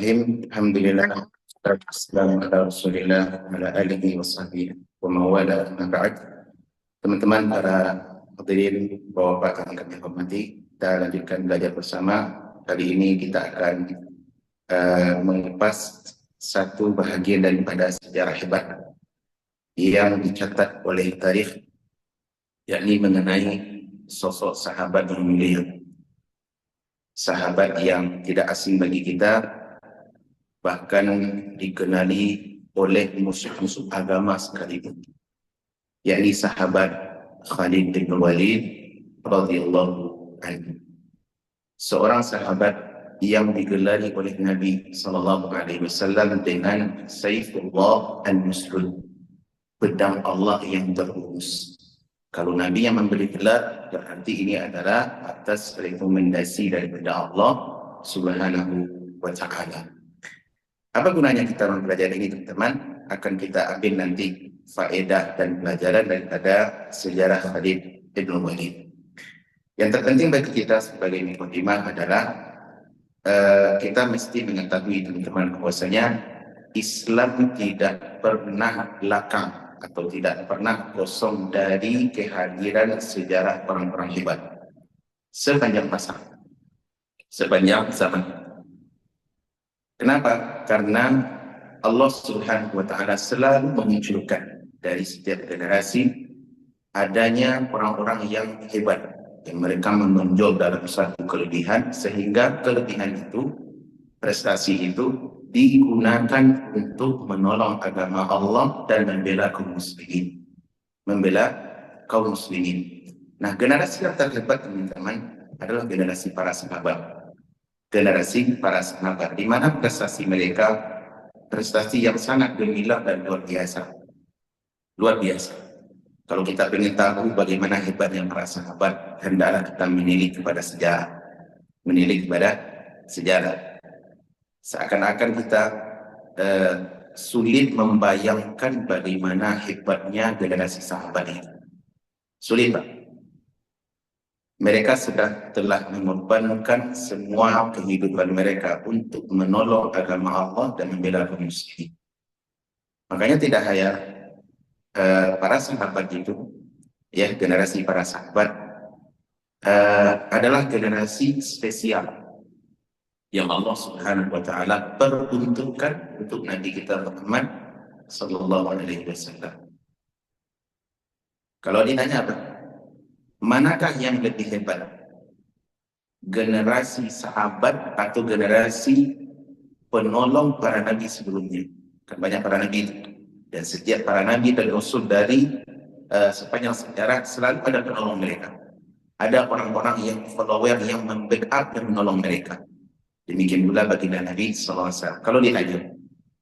Bismillahirrahmanirrahim. Alhamdulillah. Wassalamu ala Rasulillah ala alihi wa sahbihi wa mawala amma ba'd. Teman-teman para hadirin Bapak yang kami hormati, kita lanjutkan belajar bersama. Kali ini kita akan mengupas satu bahagian daripada sejarah hebat yang dicatat oleh tarikh, yakni mengenai sosok sahabat yang mulia. Sahabat yang tidak asing bagi kita, bahkan dikenali oleh musuh-musuh agama sekalipun, yakni sahabat Khalid bin Walid radhiyallahu anhu. Seorang sahabat yang digelari oleh Nabi SAW dengan Saifullah al-Maslul, pedang Allah yang terhunus. Kalau Nabi yang memberi gelar, berarti ini adalah atas rekomendasi daripada Allah Subhanahu wa Ta'ala. Apa gunanya kita mempelajari ini, teman-teman? Akan kita ambil nanti faedah dan pelajaran daripada sejarah Khalid bin Walid. Yang terpenting bagi kita sebagai mukadimah adalah kita mesti mengetahui, teman-teman, bahwasanya Islam tidak pernah belakang atau tidak pernah kosong dari kehadiran sejarah orang-orang hebat sepanjang masa, sepanjang zaman. Kenapa? Karena Allah Subhanahu wa Ta'ala selalu memunculkan dari setiap generasi adanya orang-orang yang hebat, yang mereka menonjol dalam satu kelebihan, sehingga kelebihan itu, prestasi itu digunakan untuk menolong agama Allah dan membela kaum muslimin. Nah, generasi yang terhebat, teman-teman, adalah generasi para sahabat. Generasi para sahabat, di mana prestasi mereka, prestasi yang sangat gemilang dan luar biasa. Luar biasa. Kalau kita ingin tahu bagaimana hebatnya para sahabat, hendaklah kita menilik kepada sejarah. Menilik kepada sejarah. Seakan-akan kita sulit membayangkan bagaimana hebatnya generasi sahabat itu. Sulit, Pak. Mereka telah mengorbankan semua kehidupan mereka untuk menolong agama Allah dan membela kaum muslimin. Makanya tidak hanya para sahabat itu, ya, generasi para sahabat adalah generasi spesial yang Allah Subhanahu wa Ta'ala peruntukkan untuk Nabi kita Muhammad sallallahu alaihi wasallam. Kalau ditanya apa? Manakah yang lebih hebat? Generasi sahabat atau generasi penolong para nabi sebelumnya? Kan banyak para nabi itu. Dan setiap para nabi dan rasul dari sepanjang sejarah selalu ada penolong mereka. Ada orang-orang yang follower yang membackup dan menolong mereka. Demikian pula baginda Nabi SAW. Kalau ditanya,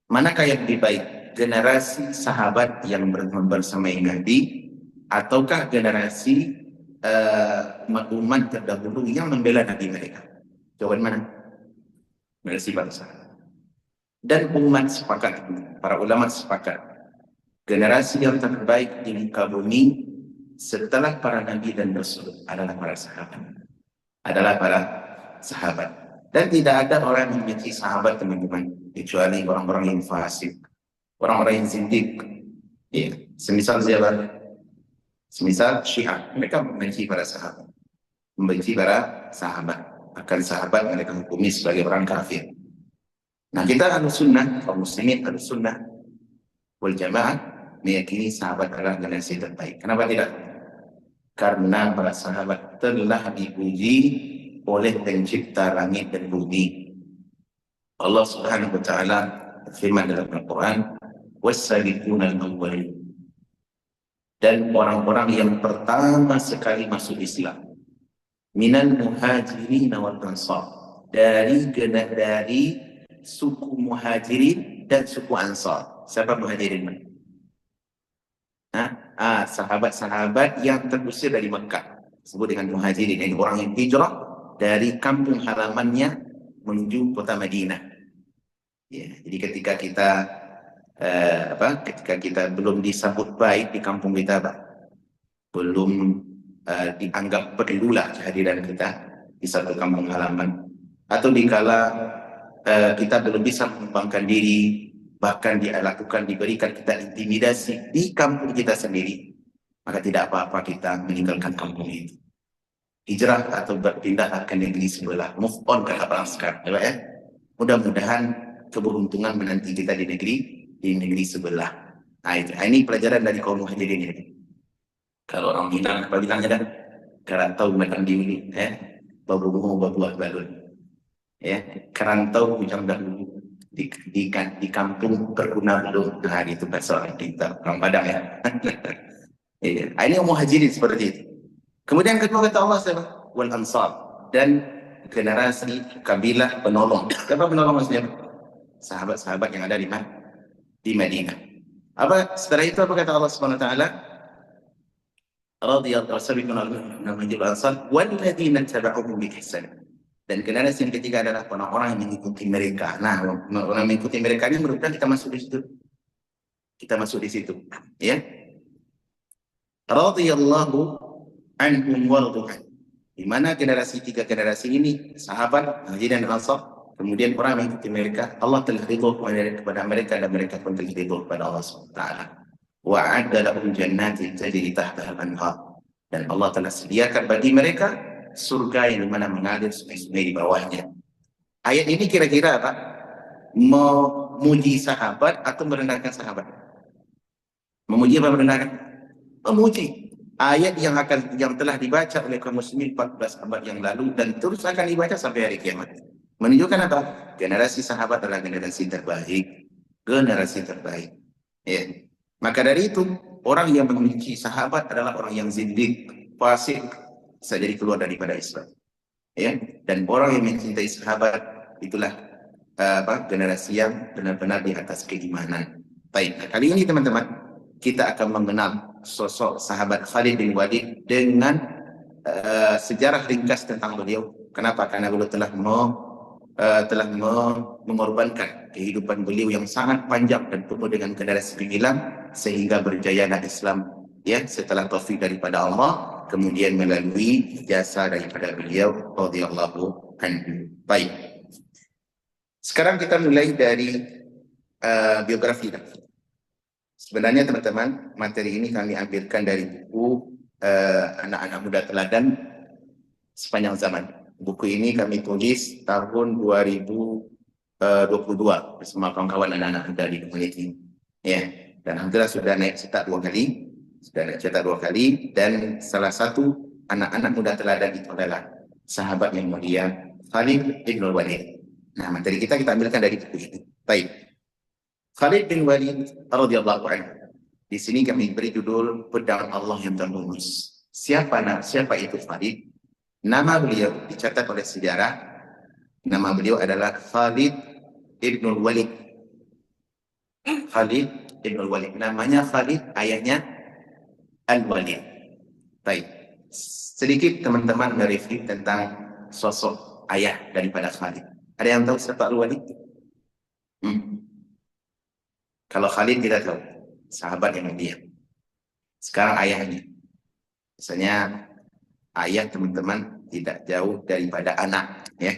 manakah yang lebih baik? Generasi sahabat yang bersama Nabi, ataukah generasi umat terdahulu yang membela Nabi mereka? Jawaban mana? Generasi bangsa. Dan umat sepakat, para ulama sepakat, generasi yang terbaik di muka bumi setelah para Nabi dan Rasul adalah para sahabat. Adalah para sahabat. Dan tidak ada orang yang membenci sahabat, teman-teman, kecuali orang-orang yang fasik, orang-orang yang zindik. Ya, semisal siapa? Semisal Syiah, mereka membenci para sahabat, membenci para sahabat. Akan sahabat mereka hukumi sebagai orang kafir. Nah, kita Ahlussunnah, kaum muslimin Ahlussunnah wal Jamaah, meyakini sahabat adalah generasi terbaik. Kenapa tidak? Karena para sahabat telah dipuji oleh pencipta langit dan bumi. Allah Subhanahu wa Ta'ala firman dalam Al-Quran, was-sabiquna al-awwalun, dan orang-orang yang pertama sekali masuk Islam, minal muhajirin wal ansar, dari suku muhajirin dan suku ansar. Siapa muhajirin? Sahabat-sahabat yang terusir dari Mekah, disebut dengan muhajirin, ini orang yang hijrah dari kampung halamannya menuju kota Madinah. Ya, jadi ketika kita belum disambut baik di kampung kita, belum dianggap perlulah kehadiran kita di satu kampung halaman, atau dikala kita belum bisa mengembangkan diri, bahkan diberikan kita intimidasi di kampung kita sendiri, maka tidak apa-apa kita meninggalkan kampung itu. Hijrah atau berpindah ke negeri sebelah, move on ke orang sekarang, ya. Mudah-mudahan keberuntungan menanti kita di negeri sebelah. Nah, ini pelajaran dari kaum muhajirin ini. Kalau orang bilang, apa bilangnya dah? Kerantau makan diri, babu buah balun. Ya, kerantau bujang dahulu di kampung berguna belum. Nah, itu bahasa orang kita, orang Padang ya. Ya. Ini muhajirin seperti itu. Kemudian kedua kata Allah siapa? Wal Ansar, dan generasi kabilah penolong. Siapa penolong maksudnya? Sahabat-sahabat yang ada di Madinah. Setelah itu apa kata Allah Subhanahu wa taala? Radhiyallahu anhum Ansar walladzina tabauhum bi ihsan. Dan generasi yang ketiga adalah orang-orang yang mengikuti mereka. Nah, orang mengikuti mereka ini menurut kita masuk di situ. Kita masuk di situ, ya. Radhiyallahu anhum warḍu'an. Di mana tiga generasi ini, sahabat, Muhajirin dan Ansar, kemudian orang yang mengikuti mereka, Allah telah ridho kepada mereka dan mereka pun telah ridho kepada Allah SWT. Wa'adda lahum jannatin tajri tahtaha al-anhar. Dan Allah telah sediakan bagi mereka surga yang dimana mengalir sungai-sungai di bawahnya. Ayat ini kira-kira apa? Memuji sahabat atau merendahkan sahabat? Memuji apa merendahkan? Memuji. Ayat yang telah dibaca oleh kaum muslimin 14 abad yang lalu dan terus akan dibaca sampai hari kiamat. Menunjukkan apa? Generasi sahabat adalah generasi terbaik. Generasi terbaik. Ya. Maka dari itu, orang yang membenci sahabat adalah orang yang zindik, fasik, bisa jadi keluar daripada Islam. Ya. Dan orang yang mencintai sahabat itulah generasi yang benar-benar di atas keimanan. Baik, nah, kali ini teman-teman kita akan mengenal sosok sahabat Khalid bin Walid dengan sejarah ringkas tentang beliau. Kenapa? Karena beliau telah mengorbankan kehidupan beliau yang sangat panjang dan penuh dengan generasi gemilang sehingga berjayalah Islam, ya, setelah taufik daripada Allah, kemudian melalui jasa daripada beliau radhiyallahu anhu. Baik. Sekarang kita mulai dari biografi. Sebenarnya teman-teman, materi ini kami ambilkan dari buku Anak-anak Muda Teladan Sepanjang Zaman. Buku ini kami tulis tahun 2022 bersama kawan-kawan anak-anak muda di community. Ya, dan alhamdulillah sudah naik cetak dua kali, dan salah satu anak-anak muda teladan itu adalah sahabat yang mulia Khalid bin Walid. Nah, materi kita ambilkan dari buku ini. Baik. Khalid bin Walid radhiyallahu anhu. Di sini kami beri judul Pedang Allah yang terlurus. Siapa itu Khalid? Nama beliau dicatat oleh sejarah. Nama beliau adalah Khalid ibn Walid. Khalid ibn Walid. Namanya Khalid, ayahnya Al-Walid. Baik. Sedikit teman-teman mereview tentang sosok ayah daripada Khalid. Ada yang tahu siapa Al-Walid? Kalau Khalid tidak tahu, sahabat yang mulia. Sekarang ayahnya. Misalnya ayah teman-teman tidak jauh daripada anak, ya.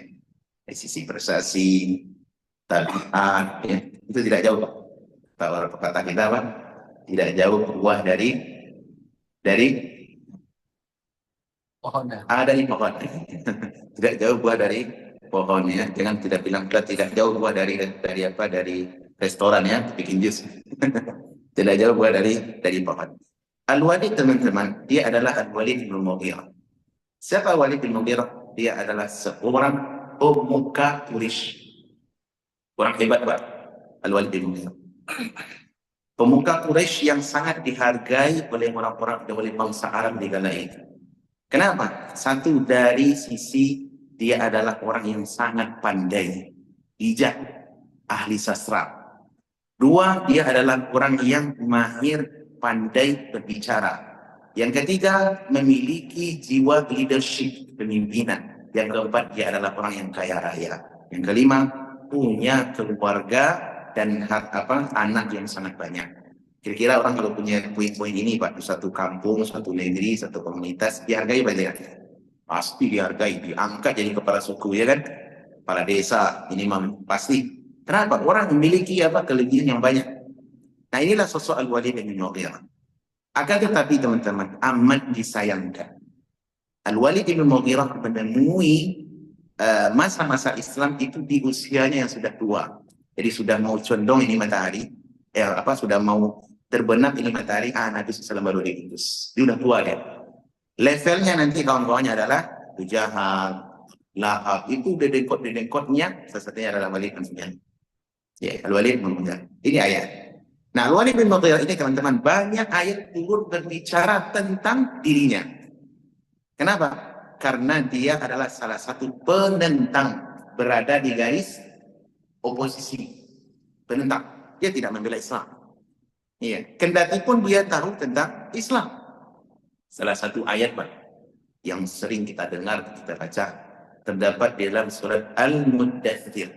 Dari sisi prestasi, tabiat, ya. Itu tidak jauh, Pak. Kalau kata kita, Pak, tidak jauh buah dari pohon. Dari pohon. Tidak jauh buah dari pohon, ya. Jangan tidak bilang tidak jauh buah dari restoran, ya, bikin jus. Tidak jauh buah dari pohon. Al-Walid teman-teman, dia adalah Al-Walid bin Mughirah. Siapa Walid bin Mughirah? Dia adalah seorang pemuka Quraisy. Orang hebat, Pak. Al-Walid bin Mughirah. Pemuka Quraisy yang sangat dihargai oleh orang-orang, oleh bangsa Arab di kala itu. Kenapa? Satu, dari sisi dia adalah orang yang sangat pandai, bijak, ahli sastra. Dua, dia adalah orang yang mahir, pandai berbicara. Yang ketiga, memiliki jiwa leadership, kepemimpinan. Yang keempat, dia adalah orang yang kaya raya. Yang kelima, punya keluarga dan anak yang sangat banyak. Kira-kira orang kalau punya poin-poin ini, Pak, di satu kampung, satu negeri, satu komunitas, dihargai banyak. Pasti dihargai, diangkat jadi kepala suku, ya kan? kepala desa, imam pasti. Kenapa? Orang memiliki kelebihan yang banyak. Nah, inilah sosok Al-Walid bin Mughirah. Akan tetapi teman-teman, amat disayangkan. Al-Walid bin Mughirah menemui masa-masa Islam itu di usianya yang sudah tua. Jadi sudah mau condong ini matahari, sudah mau terbenam ini matahari, Nabi SAW baru diutus. Dia sudah tua dia. Levelnya nanti kawan-kawannya adalah Abu Jahal, Lahab, itu dedengkot-dedengkotnya, salah satunya adalah Walid bin Mughirah. Ya, Al-Walid bin Mughirah. Ini ayat. Nah, Al-Walid bin Mughirah ini teman-teman, banyak ayat turun berbicara tentang dirinya. Kenapa? Karena dia adalah salah satu penentang, berada di garis oposisi. Penentang. Dia tidak membela Islam. Iya. Kendati pun dia tahu tentang Islam. Salah satu ayat yang sering kita dengar, kita baca, terdapat di dalam surat Al-Muddathir.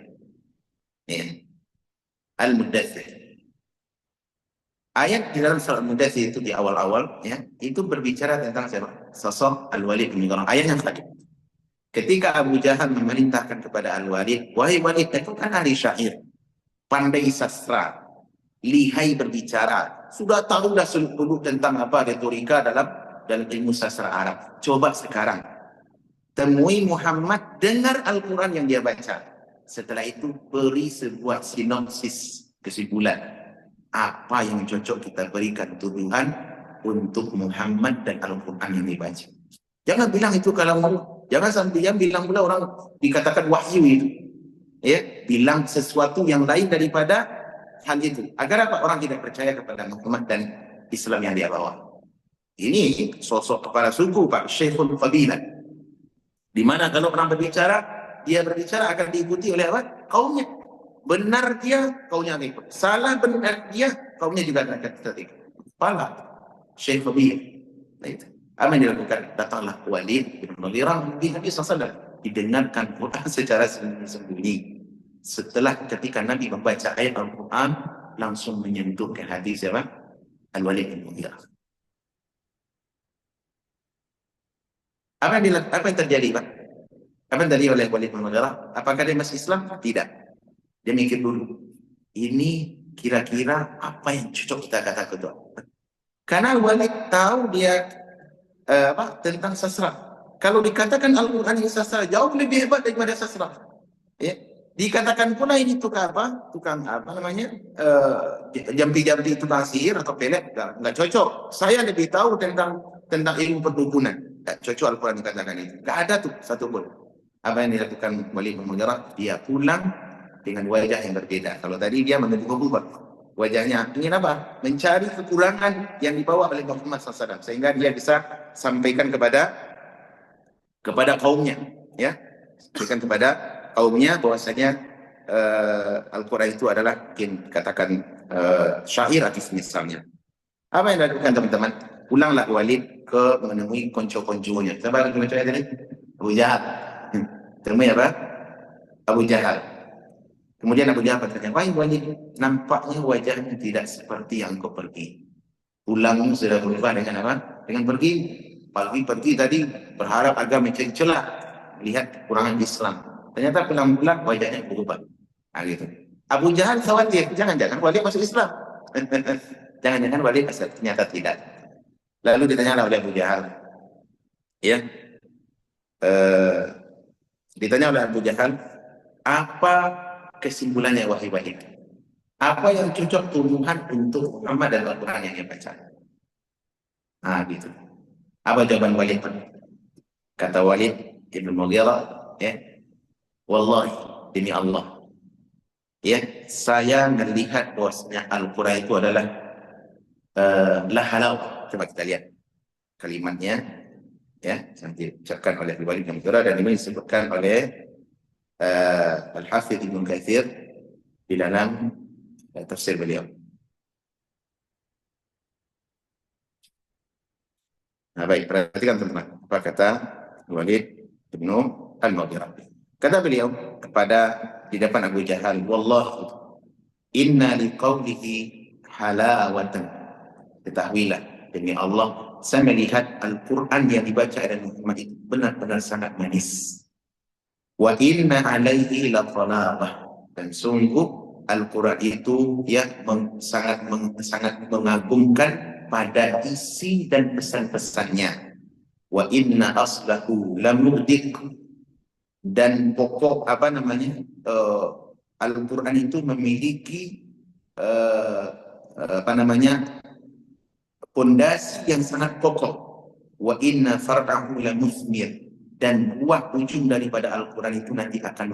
Ya. Al-Muddathir. Ayat di dalam surat Al-Muddathir itu di awal-awal, ya, itu berbicara tentang siapa? Sosok Al-Walid bin Mughirah. Ayat yang tadi. Ketika Abu Jahal memerintahkan kepada Al-Walid, wahai Walid, itu kan ahli syair, pandai sastra, lihai berbicara, sudah tahu dah seluruh tentang retorika dalam ilmu sastra Arab. Coba sekarang temui Muhammad, dengar Al-Quran yang dia baca. Setelah itu beri sebuah sinopsis, kesimpulan. Apa yang cocok kita berikan tuduhan untuk Muhammad dan Al-Quran yang dibaca. Jangan bilang itu kalau jangan sampai bilang pula orang dikatakan wahyu itu. Ya, bilang sesuatu yang lain daripada hal itu. Agar apa? Orang tidak percaya kepada Muhammad dan Islam yang dia bawa. Ini sosok kepala suku, Pak Syekhul Fadilah. Di mana kalau orang berbicara, dia berbicara akan diikuti oleh kaumnya. Benar dia, kaumnya akan ikut. Salah benar dia, kaumnya juga akan ikut. Kepala Syekh Fadilah. Nah, itu. Apa yang dilakukan? Datanglah Walid bin Mughirah di Nabi SAW. Didengarkan Quran secara sembunyi. Setelah ketika Nabi membaca ayat Al-Quran, langsung menyentuh ke hati siapa? Al-Walid bin Mughirah. Apa yang terjadi, Pak? Apa yang terjadi oleh Walid bin Mughirah? Apakah dia masih Islam? Tidak. Dia mikir dulu. Ini kira-kira apa yang cocok kita katakan itu? Karena Walid tahu dia tentang sastra. Kalau dikatakan Al-Quran ini sastra, jauh lebih hebat daripada sastra. Ya. Dikatakan pula ini tukang jampi-jampi tukang sihir atau pelet, nggak cocok. Saya lebih tahu tentang ilmu perdukunan. Nggak cocok Al-Quran dikatakan itu. Nggak ada tuh satu pun. Apa yang dilakukan Walid bin Mughirah? Dia pulang dengan wajah yang berbeda. Kalau tadi dia menunjukkan wajahnya ingin apa? Mencari kekurangan yang dibawa oleh Muhammad SAW sehingga dia bisa sampaikan kepada kaumnya, ya, sampaikan kepada kaumnya bahwasanya Al-Quran itu adalah katakan syair atau misalnya. Apa yang dilakukan teman-teman? Pulanglah Walid ke menemui konco-konconya. Siapa konco-konconya tadi? Abu Jahal. Temui apa? Abu Jahal. Kemudian Abu Jahal bertanya, wahai Walid, nampaknya wajahnya tidak seperti yang kau pergi. Pulang sudah berubah dengan apa? Dengan pergi. Pergi tadi berharap agar mencari celah, melihat kekurangan Islam. Ternyata pulang-pulang wajahnya berubah. Nah, gitu. Abu Jahal khawatir, jangan-jangan Walid masuk Islam. Jangan-jangan Walid ternyata tidak. Lalu ditanya oleh Abu Jahal, ya, ditanya oleh Abu Jahal, apa kesimpulannya wahai Walid? Apa yang cocok tuduhan untuk Muhammad dan Al-Quran yang dia baca? Nah, gitu. Apa jawaban Walid? Kata Walid bin Mughirah, ya, wallahi, demi Allah, ya, saya melihat bahwasanya Al-Quran itu adalah lahalau. Coba kita lihat kalimatnya, ya, yang diucapkan oleh Walid bin Mughirah dan ini disebutkan oleh Al-Hafidh Ibn Katsir di dalam tafsir beliau. Nah, baik, perhatikan teman-teman. Apa kata Walid bin Al-Mughirah? Kata beliau di depan Abu Jahal, wallahi inna liqaulihi halawatan. Ketahuilah, demi Allah, saya melihat Al-Quran yang dibaca oleh Muhammad itu benar-benar sangat manis. Wa inna alaihi laqalabah, dan sungguh Al-Quran itu ya sangat mengagumkan pada isi dan pesan-pesannya. Wa inna aslahu lamuddik, dan pokok Al-Quran itu memiliki eh, pondasi yang sangat kokoh. Wa inna far'ahu lamuthmir, dan buah ujung daripada Al-Quran itu nanti akan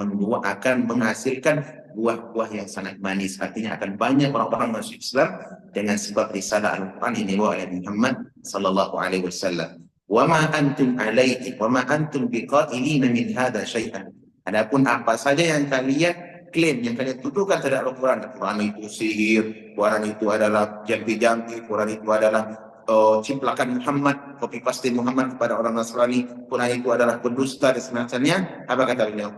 menghasilkan buah-buah yang sangat manis. Artinya akan banyak orang-orang masuk Islam dengan sebab risalah Al-Quran ini oleh Muhammad sallallahu alaihi wasallam. Wa ma antum alaihi wa ma antum biqatilina min hadha syai'an. Adapun apa saja yang kalian klaim, yang kalian tuduhkan terhadap Al-Quran, Al-Quran itu sihir, Quran itu adalah jampi-jampi, Quran itu adalah ciplakan Muhammad, copy paste Muhammad kepada orang Nasrani, Quran itu adalah pendusta dan semacamnya. Apa kata beliau?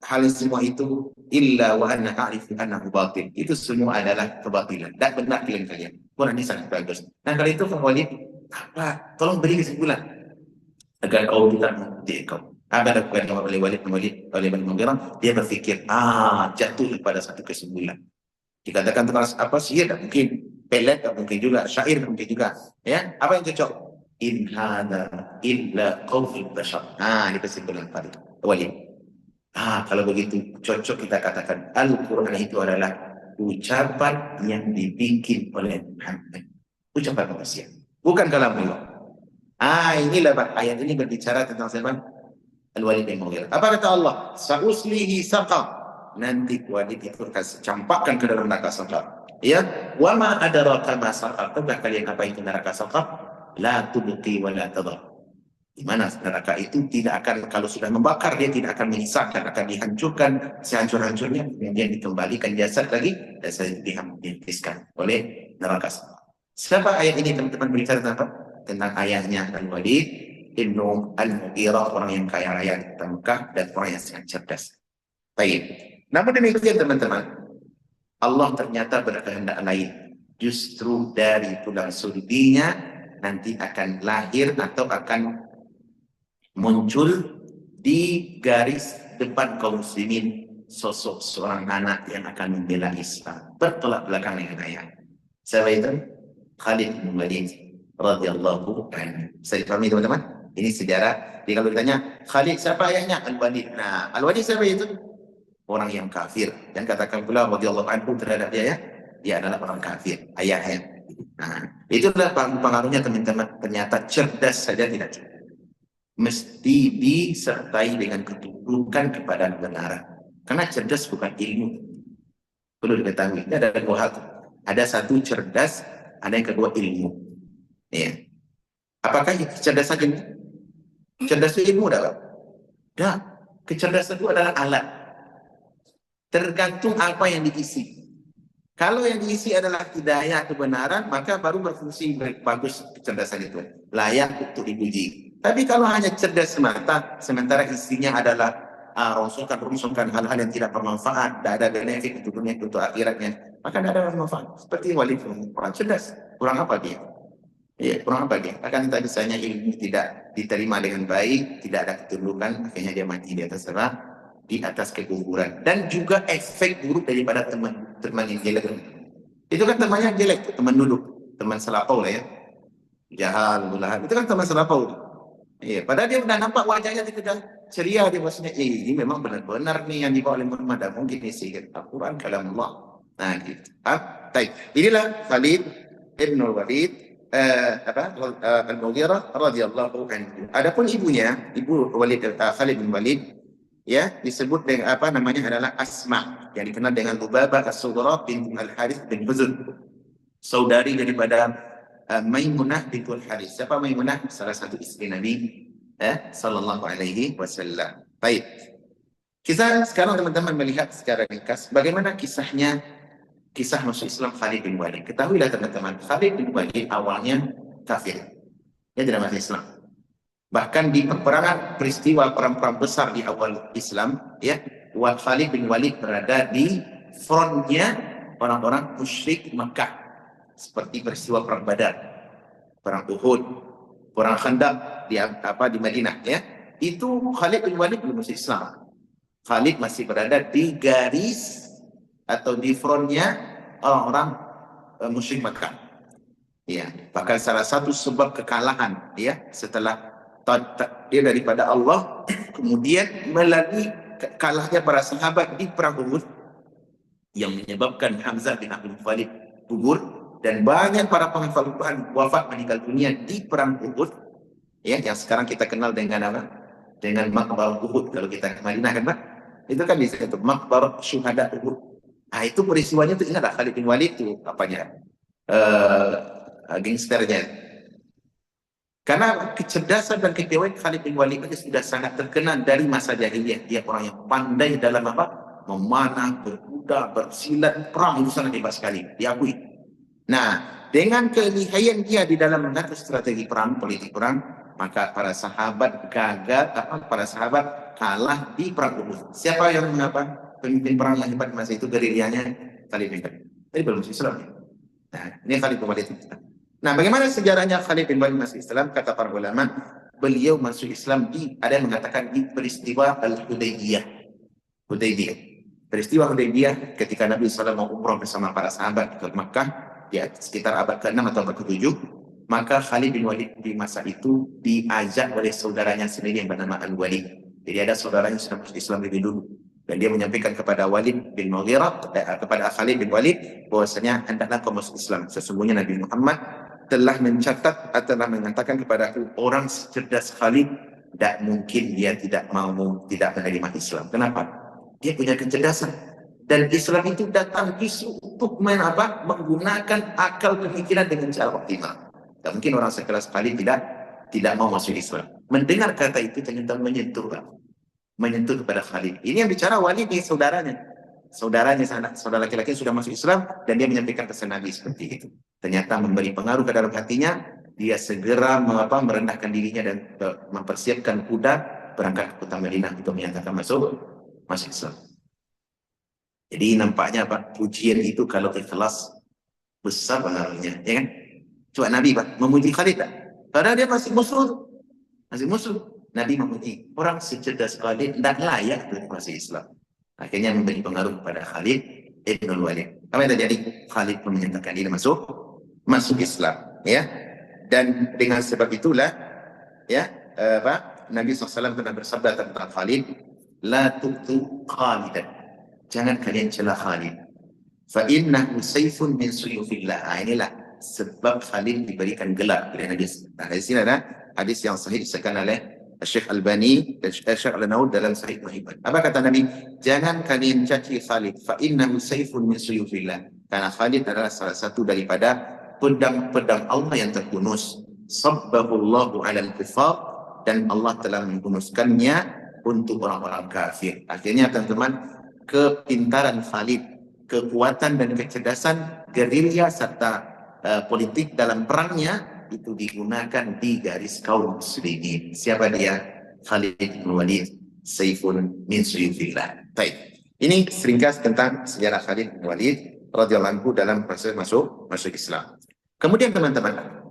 Hal semua itu illa wa anna a'rifu annahu batil. Itu semua adalah kebatilan. Dan benar klaim kalian. Quran ini sangat bagus. Nah, kalau itu Pak Walid, apa? Tolong beri kesimpulan agar kau tidak mengikuti kau. Apa lakukan oleh Walid Mughirah? Dia berfikir, jatuh pada satu kesimpulan. Dikatakan tentang apa sihir tak mungkin, pelet tak mungkin juga, syair tak mungkin juga. Ya, apa yang cocok? In hada illa qaulul bashar. Ini kesimpulan tadi. Walid. Kalau begitu cocok kita katakan Al-Quran itu adalah ucapan yang dibikin oleh Muhammad. Ucapan manusia, bukan kalam Allah. Inilah ayat ini berbicara tentang siapa? Al-Walid bin Mughirah. Apa kata Allah? Sa'uslihi saqar. Nanti Walid itu akan campakkan ke dalam neraka saqar. Ya, wa ma adraka ma saqar. Tahu kalian apa itu neraka saqar? La tubqi wa la tadhar. Di mana neraka itu tidak akan, kalau sudah membakar, dia tidak akan menyisakan, akan dihancurkan sehancur-hancurnya, kemudian dikembalikan jasad lagi dan saya dihabiskan oleh neraka saqar. Siapa ayat ini teman-teman berbicara tentang apa? Tentang ayahnya Al-Walid Ibnu Al-Mughirah, orang yang kaya raya di Mekah dan orang yang sangat cerdas. Baik. Namun demikian teman-teman, Allah ternyata berkehendak lain. Justru dari tulang sulbinya nanti akan lahir atau akan muncul di garis depan kaum muslimin sosok seorang anak yang akan membela Islam bertolak belakang dengan ayah. Siapa itu? Khalid bin Walid radhiyallahu anhu. Bisa dipahami teman-teman? Ini sejarah. Jadi kalau ditanya Khalid siapa ayahnya? Al-Walid. Nah, Al-Walid siapa itu? Orang yang kafir. Dan katakan pula radhiyallahu anhu terhadap dia, ya, dia adalah orang kafir, ayahnya. Nah, itulah pengaruhnya teman-teman. Ternyata cerdas saja tidak cukup. Mesti disertai dengan ketundukan kepada kebenaran. Karena cerdas bukan ilmu. Perlu diketahui. Ini ada dua hal. Ada satu cerdas, ada yang kedua ilmu. Ya. Apakah kecerdasan ilmu? Cerdas itu ilmu dah. Dah. Kecerdasan itu adalah alat. Tergantung apa yang diisi. Kalau yang diisi adalah hidayah kebenaran, maka baru berfungsi bagus kecerdasan itu. Layak untuk dipuji. Tapi kalau hanya cerdas semata, sementara isinya adalah rongsokan hal-hal yang tidak bermanfaat, tidak ada benefit untuk dunia, untuk akhiratnya, maka tidak ada manfaat. Seperti Walid, orang cerdas, kurang apa dia? Ya, kurang apa dia? Akan tadi misalnya ilmu tidak diterima dengan baik, tidak ada ketundukan, akhirnya dia mati di atas apa? Di atas kekuburan. Dan juga efek buruk daripada teman yang jelek. Itu kan temannya jelek, teman duduk, teman selapau lah ya. Jahal, mulahan. Itu kan teman selapau. Iya, padahal dia sudah nampak wajahnya tidak ceria, dia maksudnya, ini memang benar-benar nih yang dibawa oleh Muhammad, mungkin isi Al-Quran kalam Allah. Nah, gitu. Inilah Khalid Ibn Walid Al-Mughirah radhiyallahu anhu. Adapun ibunya, ibu Walid Khalid bin Walid, ya, disebut dengan apa namanya adalah Asma, yang dikenal dengan Lubabah As-Sughra bin Al-Harith bin Huzn, saudari daripada Maimunah bintul Harith. Siapa Maimunah? Salah satu istri Nabi sallallahu alaihi wasallam. Baik. Kita sekarang teman-teman melihat secara ringkas bagaimana kisahnya, kisah masuk Islam Khalid bin Walid. Ketahuilah teman-teman, Khalid bin Walid awalnya kafir. Dia tidak masuk Islam. Bahkan di peperangan peristiwa perang-perang besar di awal Islam, ya, Khalid bin Walid berada di frontnya orang-orang musyrik Mekah. Seperti peristiwa perang Badar, perang Uhud, perang Khandaq di Madinah, ya. Itu Khalid bin Walid belum masuk Islam. Khalid masih berada di garis atau di frontnya orang-orang musyrik Makkah. Ya, bahkan salah satu sebab kekalahan ya setelah takdir daripada Allah kemudian melalui kalahnya para sahabat di perang Uhud yang menyebabkan Hamzah bin Abdul Muttalib gugur dan banyak para penghafal Quran wafat meninggal dunia di perang Uhud ya yang sekarang kita kenal dengan apa? Dengan Maqbarah Uhud kalau kita ke Madinah kan Pak? Itu kan bisa itu Maqbarah Syuhada Uhud. Nah, itu peristiwanya itu ingat Khalid bin Walid itu apanya? Gangsternya. Karena kecerdasan dan kepiawaian Khalid bin Walid itu sudah sangat terkenal dari masa jahiliyah. Dia orang yang pandai dalam apa? Memanah, berkuda, bersilat, perang itu sangat hebat sekali. Diakui. Nah, dengan kelihayan dia di dalam mengatur strategi perang, politik perang, maka para sahabat gagal, para sahabat kalah di perang Uhud. Siapa yang mengapa? Pemimpin perang yang hebat masa itu gerilyanya Khalid bin Walid. Tapi belum Islam. Nah, ini Khalid bin Walid. Nah, bagaimana sejarahnya Khalid bin Walid masuk Islam? Kata para ulama, beliau masuk Islam ada yang mengatakan di peristiwa Al-Hudaybiyah. Hudaybiyah. Peristiwa Hudaybiyah ketika Nabi SAW mau umrah bersama para sahabat ke Makkah, ya sekitar abad ke-6 atau abad ke-7, maka Khalid bin Walid di masa itu diajak oleh saudaranya sendiri yang bernama Al-Walid. Jadi ada saudaranya yang sudah masuk Islam lebih dulu. Dan dia menyampaikan kepada Walid bin Mughirah, kepada Khalid bin Walid, bahwasanya hendaklah kau masuk Islam. Sesungguhnya Nabi Muhammad telah mencatat atau telah mengatakan kepada aku, orang secerdas Khalid tidak mungkin dia tidak menerima Islam. Kenapa? Dia punya kecerdasan. Dan Islam itu datang justru untuk menggunakan akal pemikiran dengan cara optimal. Tak mungkin orang sekelas Khalid tidak mau masuk Islam. Mendengar kata itu ternyata menyentuh kepada Khalid. Ini yang bicara Walid nih, saudaranya saudara laki-laki sudah masuk Islam dan dia menyampaikan pesan Nabi seperti itu. Ternyata memberi pengaruh ke dalam hatinya, dia segera merendahkan dirinya dan mempersiapkan kuda berangkat ke kota Madinah untuk menyatakan masuk Islam. Jadi nampaknya Pak, pujian itu kalau ikhlas besar pengaruhnya, ya kan? Coba Nabi Pak memuji Khalid tak? Padahal dia masih musuh. Nabi memuji orang secerdas Khalid tidak layak untuk masuk Islam. Akhirnya memberi pengaruh kepada Khalid ibn Walid. Apa yang terjadi? Khalid pun menyatakan diri masuk Islam, ya. Dan dengan sebab itulah, ya, Nabi SAW pernah bersabda tentang Khalid, la tu'tu Khalidan. Jangan kalian celah Khalid. Fa innahu sayfun min suyufillah. Inilah sebab Khalid diberikan gelar oleh Nabi. Nah, di sini ada hadis yang sahih disebutkan oleh Syekh Albani dan Syekh Al-Naud dalam Sahih Muhibban. Apa kata Nabi? Jangan kalian caci Khalid. Fa innahu sayfun min suyufillah. Karena Khalid adalah salah satu daripada pedang-pedang Allah yang terkunus. Sabbahullahu alal kufar, dan Allah telah menghunuskannya untuk orang-orang kafir. Akhirnya teman-teman, kepintaran Khalid, kekuatan dan kecerdasan gerilya serta politik dalam perangnya itu digunakan di garis kaum muslimin. Siapa dia? Khalid bin Walid, Saifun min suyufillah. Baik. Ini seringkas tentang sejarah Khalid bin Walid radhiyallahu anhu dalam proses masuk Islam. Kemudian teman-teman,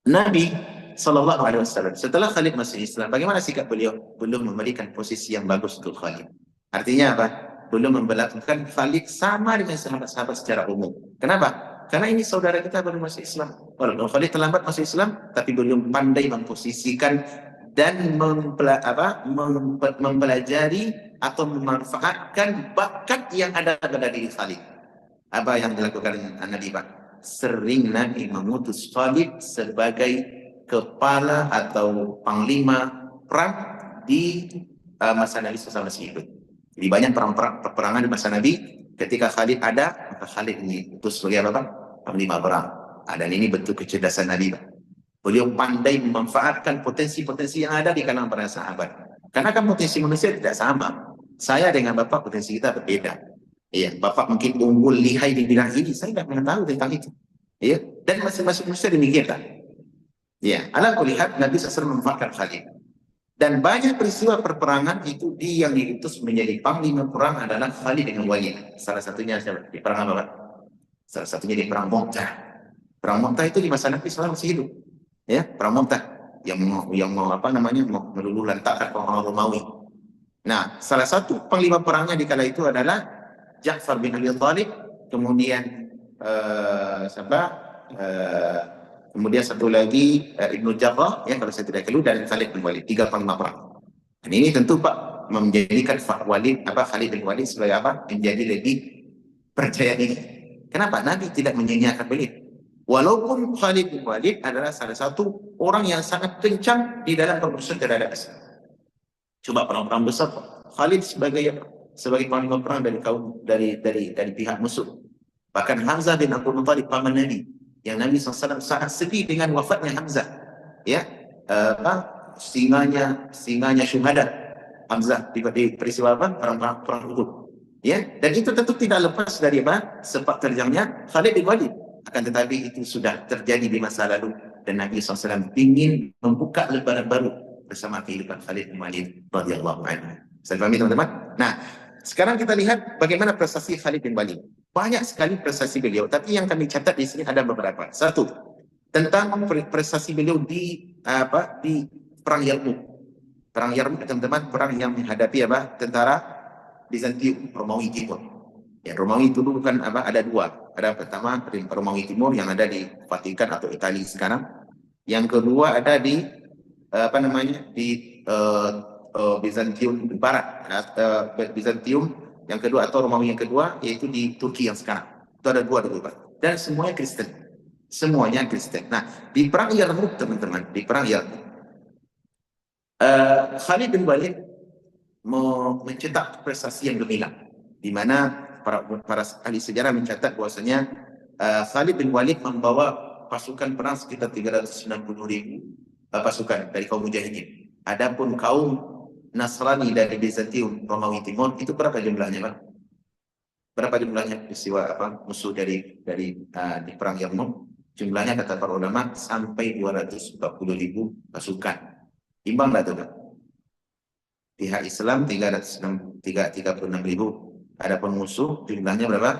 Nabi SAW setelah Khalid masuk Islam, bagaimana sikap beliau? Belum memberikan posisi yang bagus untuk Khalid. Artinya apa? Belum memperlakukan Khalid sama dengan sahabat-sahabat secara umum. Kenapa? Karena ini saudara kita baru masuk Islam. Walaupun Khalid terlambat masuk Islam, tapi belum pandai memposisikan dan mempelajari atau memanfaatkan bakat yang ada pada diri Khalid. Apa yang dilakukan Nabi Pak? Sering Nabi mengutus Khalid sebagai kepala atau panglima perang di masa Nabi SAW masih hidup. Jadi banyak peperangan di masa Nabi. Ketika Khalid ada, maka Khalid ini utus sebagai apa? Panglima perang. Dan ini bentuk kecerdasan Nabi. Beliau pandai memanfaatkan potensi-potensi yang ada di kalangan para sahabat. Karena kan potensi manusia tidak sama. Saya dengan Bapak potensi kita berbeda. Iya, Bapak mungkin unggul lihai di bidang ini, saya tidak pernah tahu tentang itu. Iya, dan masing-masing manusia demikian. Iya, ala kulihat Nabi SAW memanfaatkan Khalid. Dan banyak peristiwa perperangan itu dia yang diutus menjadi panglima perang adalah Khalid dengan Walid. Salah satunya di perang apa? Salah satunya di perang Mu'tah. Perang Mu'tah itu di masa Nabi SAW masih hidup. Ya, perang Mu'tah yang mau meluluh lantakkan orang Romawi. Nah, salah satu panglima perangnya di kala itu adalah Ja'far bin Abi Thalib, kemudian siapa? Eh, kemudian satu lagi Ibnu Jarrah, ya kalau saya tidak keliru, dan Khalid bin Walid, tiga panglima perang. Dan ini tentu Pak menjadikan Khalid bin Walid sebagai apa? Menjadi lebih percaya diri. Kenapa? Nabi tidak menyanyiakan beliau. Walaupun Khalid bin Walid adalah salah satu orang yang sangat kencang di dalam perusahaan terhadap Islam. Coba perang-perang besar, Khalid sebagai panglima perang dari kaum dari pihak musuh. Bahkan Hamzah bin Abu Thalib paman Nabi, yang Nabi SAW sangat sedih dengan wafatnya Hamzah. Ya, singanya syuhada Hamzah di peristiwa apa? Perang Uhud. Ya, dan itu tentu tidak lepas dari apa? Sepak terjangnya Khalid bin Walid. Akan tetapi itu sudah terjadi di masa lalu dan Nabi SAW ingin membuka lembaran baru bersama kehidupan Khalid bin Walid radhiyallahu anhu. Saya pahami teman-teman? Nah, sekarang kita lihat bagaimana prestasi Khalid bin Walid. Banyak sekali prestasi beliau, tapi yang kami catat di sini ada beberapa. Satu, tentang prestasi beliau di perang Yarmouk. Perang Yarmouk, teman-teman, perang yang menghadapi apa? Tentara Bizantium, Romawi Timur. Ya, Romawi itu bukan apa? Ada dua. Ada pertama Romawi Timur yang ada di Vatikan atau Italia sekarang. Yang kedua ada di di Bizantium Barat, Bizantium yang kedua atau Romawi yang kedua, yaitu di Turki yang sekarang. Itu ada dua dulu Pak. Dan semuanya Kristen. Semuanya Kristen. Nah, di perang Yarmouk teman-teman, di perang Yarmouk, Khalid bin Walid mencetak prestasi yang gemilang, di mana para ahli sejarah mencatat bahwasanya Khalid bin Walid membawa pasukan perang sekitar 390.000 pasukan dari kaum mujahidin. Adapun kaum Nasrani dari Bizantium Romawi Timur itu berapa jumlahnya, Pak? Berapa jumlahnya peristiwa musuh dari di perang Yarmouk? Jumlahnya kata para ulama sampai 240.000 pasukan. Imbang nggak tuh, Pak? Pihak Islam 36.000. Adapun musuh jumlahnya berapa?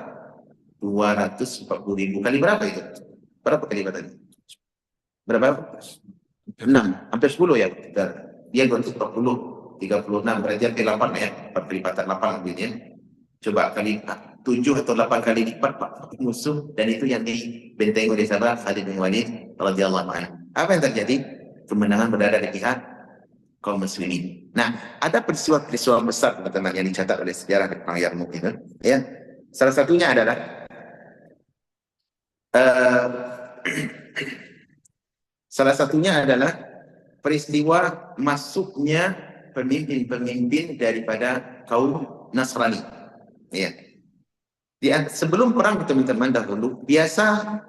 240.000. Kali berapa itu? Berapa kali tadi? Berapa? 6, hampir 10 ya. Dia 240, 36, berarti hampir 8 ya. Perlipatan 8 gitu ya. Coba kali 7 atau 8 kali lipat Pak musuh, dan itu yang dibentengi oleh sahabat Khalid bin Walid radhiyallahu anhu. Apa yang terjadi? Kemenangan berada di pihak kaum muslimin. Nah, ada peristiwa-peristiwa besar teman-teman yang dicatat oleh sejarah di perang Yarmouk itu, ya. Salah satunya adalah peristiwa masuknya pemimpin-pemimpin daripada kaum Nasrani. Ya. Sebelum perang teman-teman dahulu biasa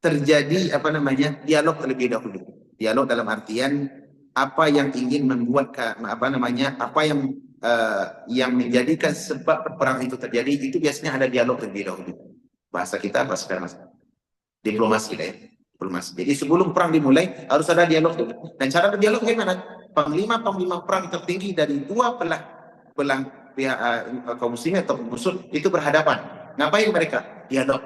terjadi dialog terlebih dahulu. Dialog dalam artian apa yang ingin membuat apa yang menjadikan sebab perang itu terjadi, itu biasanya ada dialog terlebih dahulu. Bahasa kita apa sekarang? Diplomasi lah ya. Diplomasi. Jadi sebelum perang dimulai harus ada dialog dulu. Dan cara berdialog bagaimana? Panglima perang tertinggi dari dua belang pihak kaum muslimin atau musuh itu berhadapan. Ngapain mereka? Dialog.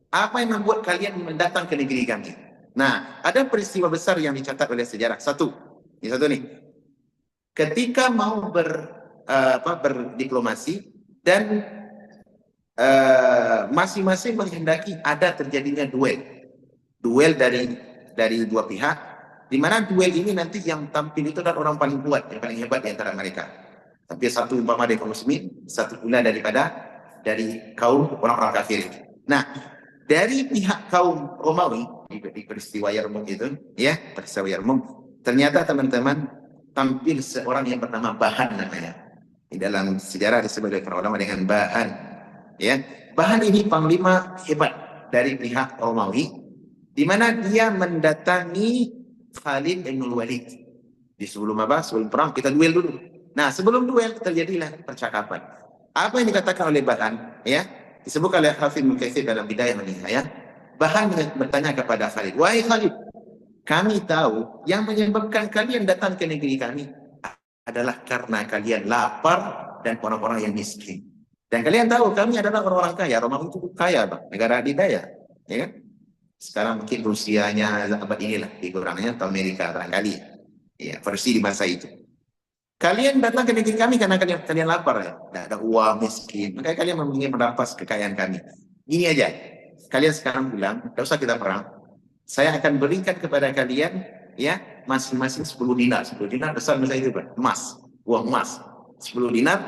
Apa yang membuat kalian mendatang ke negeri kami? Nah, ada peristiwa besar yang dicatat oleh sejarah. Satu nih. Ketika mau berdiplomasi dan masing-masing menghendaki ada terjadinya duel dari dua pihak, di mana duel ini nanti yang tampil itu adalah orang paling kuat, yang paling hebat di antara mereka. Tapi satu umpama dari kaum muslimin, satu pula dari kaum orang-orang kafir. Nah, dari pihak kaum Romawi di peristiwa Yarmouk itu, ya, peristiwa Yarmouk, ternyata teman-teman tampil seorang yang bernama Bahan namanya. Di dalam sejarah disebut oleh para ulama dengan Bahan. Ya, Bahan ini panglima hebat dari pihak Romawi, di mana dia mendatangi Khalid bin Walid. Sebelum perang kita duel dulu. Nah, sebelum duel terjadilah percakapan. Apa yang dikatakan oleh Bahan, ya, disebutkan oleh Hafidz Ibnu Katsir dalam Bidayah wa Nihayah. Bahan bertanya kepada Khalid, "Wahai Khalid, kami tahu yang menyebabkan kalian datang ke negeri kami adalah karena kalian lapar dan orang-orang yang miskin. Dan kalian tahu kami adalah orang-orang kaya. Romawi itu kaya, Bang. Negara adidaya, ya kan? Sekarang mungkin Rusianya abad inilah, dikurangnya atau Amerika barangkali. Ya, versi di masa itu. Kalian datang ke negeri kami karena kalian lapar ya. Tidak ada uang, miskin. Makanya kalian ingin merampas kekayaan kami. Gini aja. Kalian sekarang bilang, tidak usah kita perang. Saya akan berikan kepada kalian ya masing-masing 10 dinar. 10 dinar besar itu emas, uang emas. 10 dinar.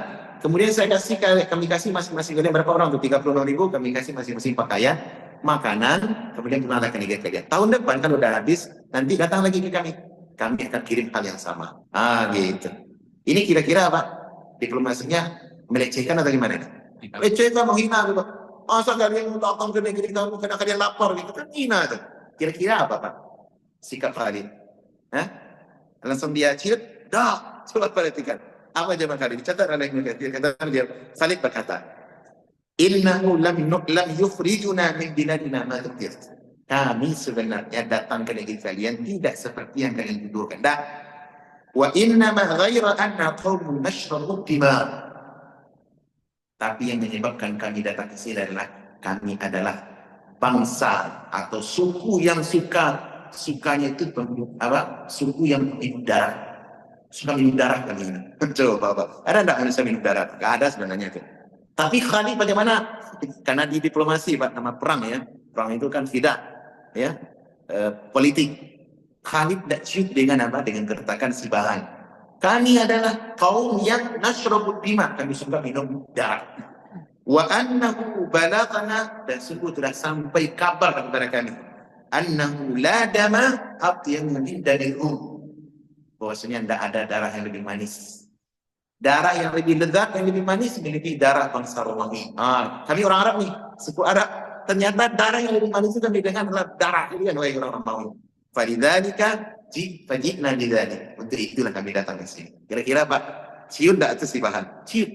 Kemudian kami kasih masing-masing kalian berapa orang tuh? 36.000 kami kasih masing-masing pakaian, makanan, kemudian pulang ke negeri kalian. Tahun depan kalau udah habis, nanti datang lagi ke kami. Kami akan kirim hal yang sama. Gitu. Ini kira-kira apa? Diplomasinya melecehkan atau gimana? Melecehkan, menghina gitu. Masa kalian datang ke negeri kamu karena kalian lapar gitu kan hina tuh. Kira-kira apa Pak? Sikap Khalid. Hah? Langsung dia ciut, dah. Coba perhatikan. Apa jawaban Khalid? Dicatat oleh kata dia. Khalid berkata, Innahu lam yukhrijuna min biladina ma tukir. Kami sebenarnya datang ke negeri kalian tidak seperti yang kalian tuduhkan. Wa inna ma ghaira anna qaumun nashrabu dima. Tapi yang menyebabkan kami datang ke sini adalah kami adalah bangsa atau suku yang sukanya itu apa? Suku yang minum darah. Suka minum darah kami ini. Coba Bapak. Ada enggak manusia minum darah? Enggak ada sebenarnya itu. Tapi Khalid bagaimana? Karena di diplomasi Pak, nama perang ya. Perang itu kan tidak ya. Politik. Khalid tidak ciut dengan apa? Dengan gertakan si bahan. Kami adalah kaum yang nashrabud dima. Kami suka minum darah. Wa annahu balagana, dan sungguh telah sampai kabar kepada kami. Annahu la dama atyamu min dalil bahwasanya tidak ada darah yang lebih manis. Darah yang lebih lezat, yang lebih manis, memiliki darah bangsa Romawi. Kami orang Arab nih, suku Arab. Ternyata darah yang lebih manis itu kami dengan adalah darah kalian, wahai orang Romawi. Falidzalika fajidna lidzalik. Untuk itulah kami datang ke sini. Kira-kira Pak, ciut tak itu si bahan? Ciut.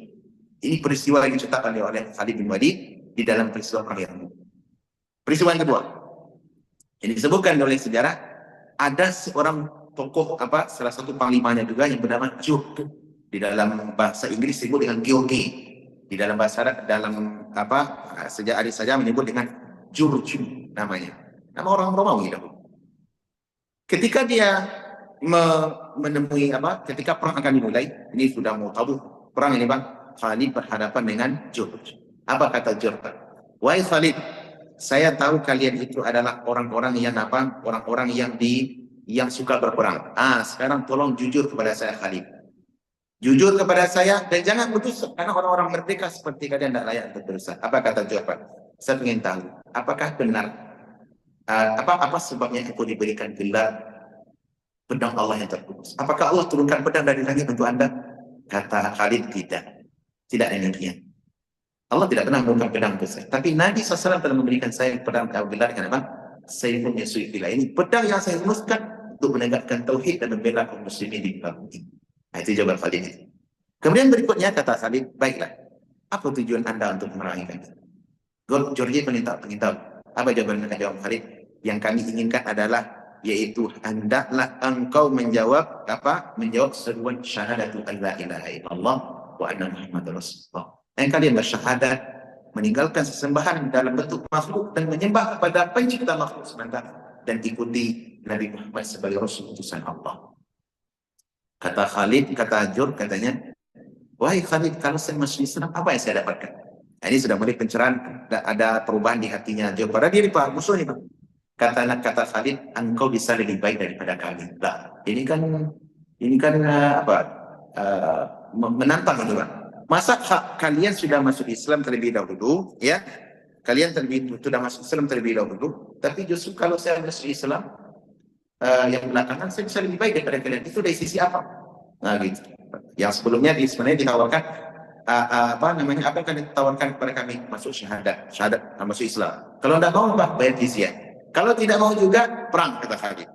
Ini peristiwa yang diceritakan oleh Khalid bin Walid di dalam peristiwa perang Yarmuk. Peristiwa yang kedua, ini disebutkan oleh sejarah, ada seorang tokoh salah satu panglimanya juga yang bernama Juk. Di dalam bahasa Inggris disebut dengan George. Di dalam bahasa Arab sejak hari saja menyebut dengan Jurju namanya. Nama orang Romawi dahulu. Ketika dia menemui ketika perang akan dimulai, ini sudah mau tabuh perang ini Pak. Khalid berhadapan dengan Jurj. Apa kata Jurj? Wahai Khalid, saya tahu kalian itu adalah orang-orang yang orang-orang yang suka berperang. Sekarang tolong jujur kepada saya Khalid. Jujur kepada saya dan jangan berdosa karena orang-orang merdeka seperti kalian tidak layak untuk berdosa. Apa kata Jurj? Saya ingin tahu, apakah benar apa sebabnya itu diberikan gelar pedang Allah yang terkudus? Apakah Allah turunkan pedang dari langit untuk Anda? Kata Khalid, tidak. Tidak demikian. Allah tidak pernah menurunkan pedang untuk saya. Tapi Nabi SAW telah memberikan saya pedang gelar dengan apa? Saifun yasui filah. Ini pedang yang saya rumuskan untuk menegakkan tauhid dan membela kaum muslimin di muka bumi. Itu jawaban Khalid. Kemudian berikutnya kata Khalid, baiklah. Apa tujuan Anda untuk memerangi kami? George pengintau. Apa jawaban Khalid? Yang kami inginkan adalah yaitu hendaklah engkau menjawab seruan syahadatu alla ilaha illallah wa anna Muhammadar Rasulullah. Dan kalian bersyahadat meninggalkan sesembahan dalam bentuk makhluk dan menyembah kepada pencipta makhluk semata dan ikuti Nabi Muhammad sebagai Rasul utusan Allah. Kata Khalid, kata Jur katanya, wahai Khalid, kalau saya masuk Islam, apa yang saya dapatkan? Ini sudah mulai pencerahan, ada perubahan di hatinya Jur. Pada diri Pak, musuh ini Pak. Kata Khalid, engkau bisa lebih baik daripada kami. Ini kan menantang itu Pak. Masa kalian sudah masuk Islam terlebih dahulu, ya? Kalian sudah masuk Islam terlebih dahulu, tapi justru kalau saya masuk Islam yang belakangan saya bisa lebih baik daripada kalian. Itu dari sisi apa? Gitu. Yang sebelumnya sebenarnya ditawarkan apa yang akan ditawarkan kepada kami masuk syahadat masuk Islam. Kalau tidak mau bayar jizyah. Kalau tidak mau juga perang kata Khalid.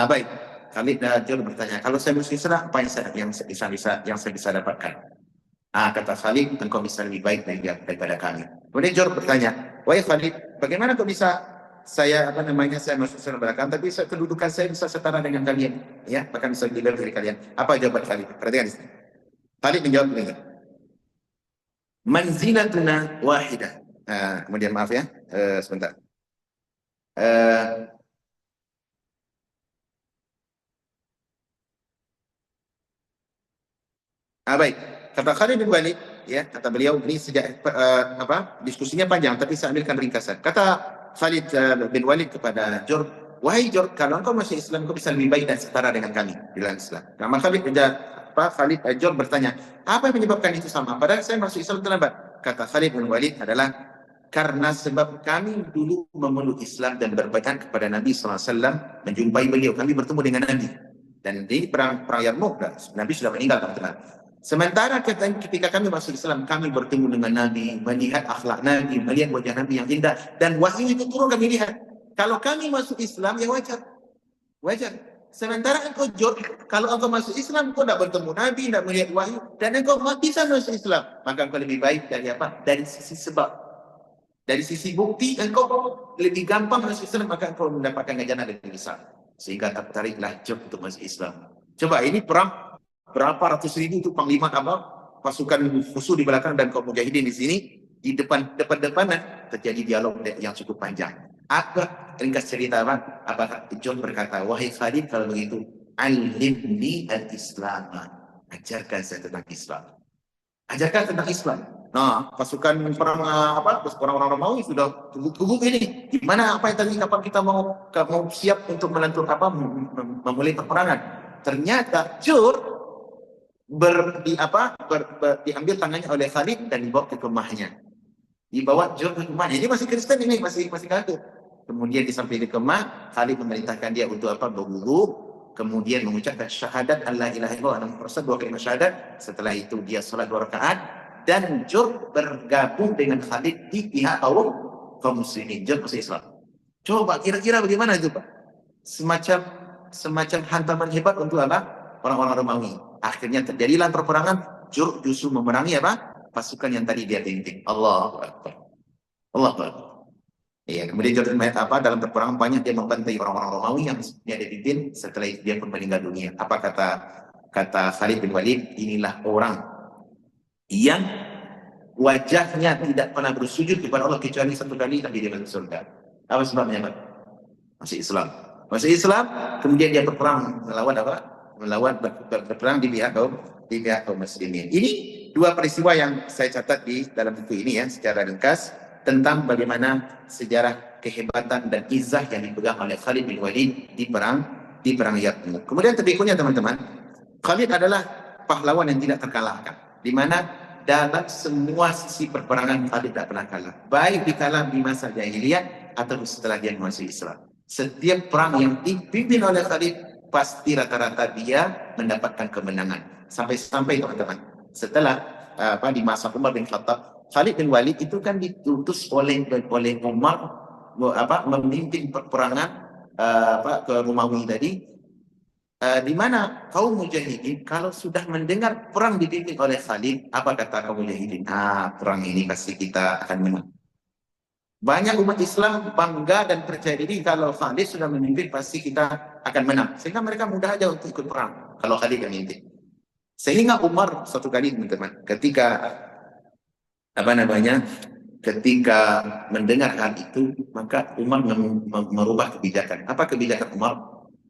Baik. Khalid Jur bertanya, kalau saya masuk Islam apa yang saya bisa dapatkan? Kata Khalid, engkau bisa lebih baik daripada kami. Kemudian Jur bertanya, wahai Khalid, bagaimana kau bisa saya masuk Islam belakang, tapi kedudukan saya bisa setara dengan kalian, ya, bahkan bisa lebih dari kalian. Apa jawaban Khalid? Perhatikan di sini. Khalid menjawab begini, manzilatuna wahidah. Kemudian maaf ya, sebentar. Baik, kata Khalid bin Walid, ya kata beliau ini sejak diskusinya panjang, tapi saya ambilkan ringkasan. Kata Khalid bin Walid kepada Jur, wahai Jur, kalau engkau masuk Islam, engkau bisa lebih baik dan setara dengan kami di dalam Islam. Nah, maka Khalid Jur bertanya, apa yang menyebabkan itu sama? Padahal saya masuk Islam terlambat. Kata Khalid bin Walid adalah karena sebab kami dulu memeluk Islam dan berbaikat kepada Nabi SAW, menjumpai beliau, kami bertemu dengan Nabi. Dan di perang Yarmouk, Nabi sudah meninggal, teman-teman. Sementara ketika kami masuk Islam, kami bertemu dengan Nabi, melihat akhlak Nabi, melihat wajah Nabi yang indah, dan wahyu itu turun kami lihat. Kalau kami masuk Islam, ya wajar. Wajar. Sementara engkau kalau engkau masuk Islam, engkau tidak bertemu Nabi, tidak melihat wahyu, dan engkau bisa masuk Islam, maka engkau lebih baik dari apa? Dari sisi sebab. Dari sisi bukti, engkau lebih gampang masuk Islam, maka engkau mendapatkan ganjaran lebih besar. Sehingga tertariklah Jod untuk masuk Islam. Coba, ini perang berapa ratus ribu untuk panglima pasukan musuh di belakang dan kaum mujahidin di sini, di depan-depanan terjadi dialog yang cukup panjang. Apa ringkas cerita apa? Apakah John berkata, wahai Khalid, kalau begitu alimni al-Islam, ajarkan saya tentang Islam. Ajarkan tentang Islam. Nah, pasukan perang orang-orang Romawi sudah gugup ini. Gimana apa yang tadi kapan kita mau siap untuk menentukan memulai peperangan? Ternyata Jur diambil tangannya oleh Khalid dan dibawa ke kemahnya. Dibawa Jur ke kemahnya. Ini masih Kristen ini, masih kafir. Kemudian disampaikan ke kemah, Khalid memerintahkan dia untuk berwudu, kemudian mengucapkan syahadat Allah ilaha illallah, dua kalimat syahadat. Setelah itu dia salat 2 rakaat dan Jur bergabung dengan Khalid di pihak kaum muslimin. Jur masuk Islam. Coba kira-kira bagaimana itu, Pak? Semacam hantaman hebat untuk orang-orang Romawi. Akhirnya terjadilah perperangan. Jur justru memerangi pasukan yang tadi dia pimpin. Allahu Akbar. Allahu Akbar. Ya, kemudian Jur dalam perperangan banyak dia membantai orang-orang Romawi yang dia dipimpin. Setelah itu dia pun meninggal dunia. Apa kata Khalid bin Walid? Inilah orang yang wajahnya tidak pernah bersujud kepada Allah kecuali satu kali, tapi dia masuk surga. Apa sebabnya, Pak? Masih Islam. Masuk Islam, kemudian dia berperang berperang di pihak kaum muslimin. Ini dua peristiwa yang saya catat di dalam buku ini ya, secara ringkas tentang bagaimana sejarah kehebatan dan izah yang dipegang oleh Khalid bin Walid di perang Yarmouk. Kemudian berikutnya, teman-teman, Khalid adalah pahlawan yang tidak terkalahkan, di mana dalam semua sisi perperangan Khalid tidak pernah kalah, baik di masa jahiliyah atau setelah dia masuk Islam. Setiap perang yang dipimpin oleh Khalid pasti rata-rata dia mendapatkan kemenangan. Sampai-sampai, teman-teman, setelah di masa Umar bin Khattab, Khalid bin Walid itu kan diutus oleh Umar memimpin perperangan ke Romawi tadi, di mana kaum mujahidin kalau sudah mendengar perang dipimpin oleh Khalid, apa kata kaum mujahidin? Perang ini pasti kita akan menang. Banyak umat Islam bangga dan percaya diri kalau Khalid sudah memimpin pasti kita akan menang. Sehingga mereka mudah aja untuk ikut perang kalau Khalid yang memimpin. Sehingga Umar suatu kali, teman-teman, ketika mendengar hal itu, maka Umar merubah kebijakan. Apa kebijakan Umar?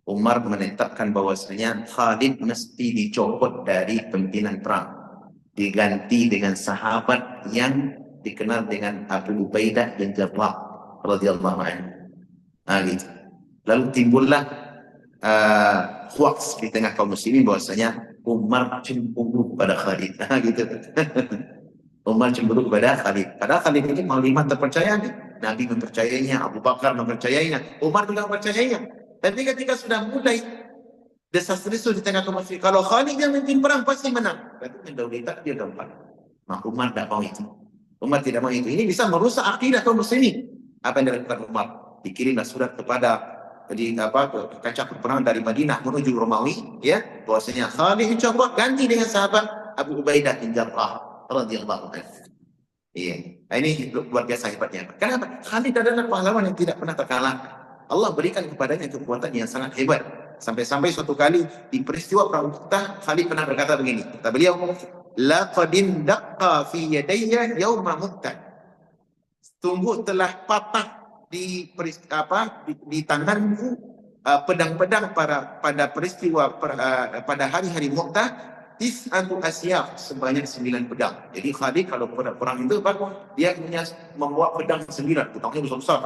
Umar menetapkan bahwasanya Khalid mesti dicopot dari pimpinan perang, diganti dengan sahabat yang dikenal dengan Abu Ubaidah bin Jarrah radhiyallahu anhu. Gitu. Lalu timbullah hoax di tengah kaum muslimin bahwasanya Umar cemburu pada Khalid. Gitu. Umar cemburu kepada Khalid. Padahal Khalid ini panglima terpercaya. Nabi mempercayainya, Abu Bakar mempercayainya, Umar juga mempercayainya. Tapi ketika sudah mulai desas-desus di tengah kaum muslimin, kalau Khalid yang memimpin perang pasti menang. Berarti mendahulukan dia gampang. Nah, Umar tidak mau itu. Umar tidak mau itu. Ini bisa merusak akidah kaum muslimin. Apa yang dilakukan Umar? Dikirimlah surat kepada kancah peperangan dari Madinah menuju Romawi, ya, bahwasanya Khalid coba ganti dengan sahabat Abu Ubaidah bin Jarrah radhiyallahu anhu. Iya. Ini luar biasa hebatnya. Kenapa? Khalid adalah pahlawan yang tidak pernah terkalah. Allah berikan kepadanya kekuatan yang sangat hebat. Sampai-sampai suatu kali di peristiwa perang Mu'tah, Khalid pernah berkata begini. Kata beliau, laqad daqqa fi yadayya yauma Mu'tah. Sungguh telah patah di tanganku pedang-pedang pada peristiwa pada hari-hari Mu'tah tis'atu asyaf, sebanyak 9 pedang. Jadi Khalid kalau perang itu dia punya membawa pedang 9, pedangnya besar-besar.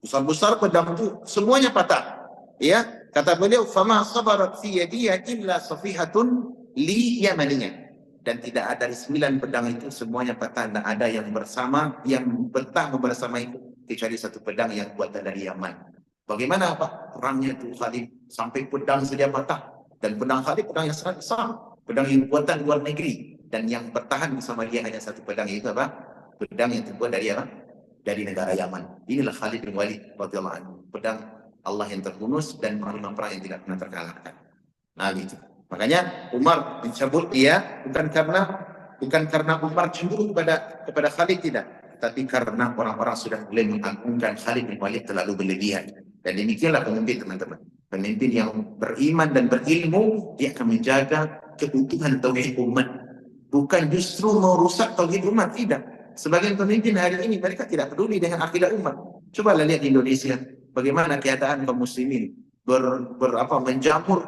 Besar-besar pedang itu semuanya patah. Ya, kata beliau, "Fama sabarat fi yadiya illa safihatun li yamaniyah." Dan tidak ada dari 9 pedang itu semuanya patah, tidak ada yang bersama yang bertahan bersama itu kecuali satu pedang yang buatan dari Yaman. Bagaimana Pak perangnya itu Khalid sampai pedang saja patah? Dan pedang Khalid pedang yang sangat besar, pedang yang buatan luar negeri, dan yang bertahan bersama dia hanya satu pedang, itu apa? Pedang yang terbuat dari apa? Dari negara Yaman. Inilah Khalid bin Walid radhiyallahu anhu, pedang Allah yang terhunus dan panglima perang yang tidak pernah terkalahkan. Nah gitu. Makanya Umar mencabut dia bukan karena Umar cemburu kepada Khalid, tidak, tapi karena orang-orang sudah mulai mengagungkan Khalid bin Walid terlalu berlebihan. Dan demikianlah pemimpin, teman-teman. Pemimpin yang beriman dan berilmu, dia akan menjaga keutuhan tauhid umat, bukan justru merusak tauhid umat. Tidak. Sebagian pemimpin hari ini mereka tidak peduli dengan akidah umat. Coba lihat di Indonesia, bagaimana keadaan kaum muslimin menjamur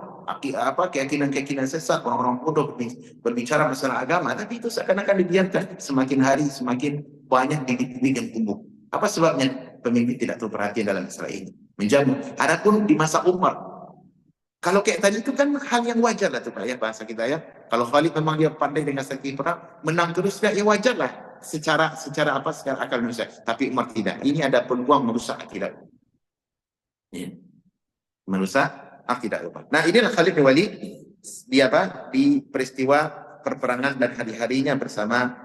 keyakinan-keyakinan sesat, orang-orang bodoh berbicara masalah agama, tapi itu seakan-akan dibiarkan, semakin hari semakin banyak bibit-bibit yang tumbuh. Apa sebabnya? Pemimpin tidak tahu perhatian dalam masalah ini, menjamu. Adapun di masa Umar, kalau kayak tadi itu kan hal yang wajar lah tuh Pak ya, bahasa kita ya. Kalau Khalid memang dia pandai dengan strategi perang, menang terus ya wajar lah secara akal manusia. Tapi Umar tidak. Ini ada peluang merusak akidah. Ya. Merusak akidah umat. Nah, inilah Khalid bin Walid di peristiwa perperangan dan hari-harinya bersama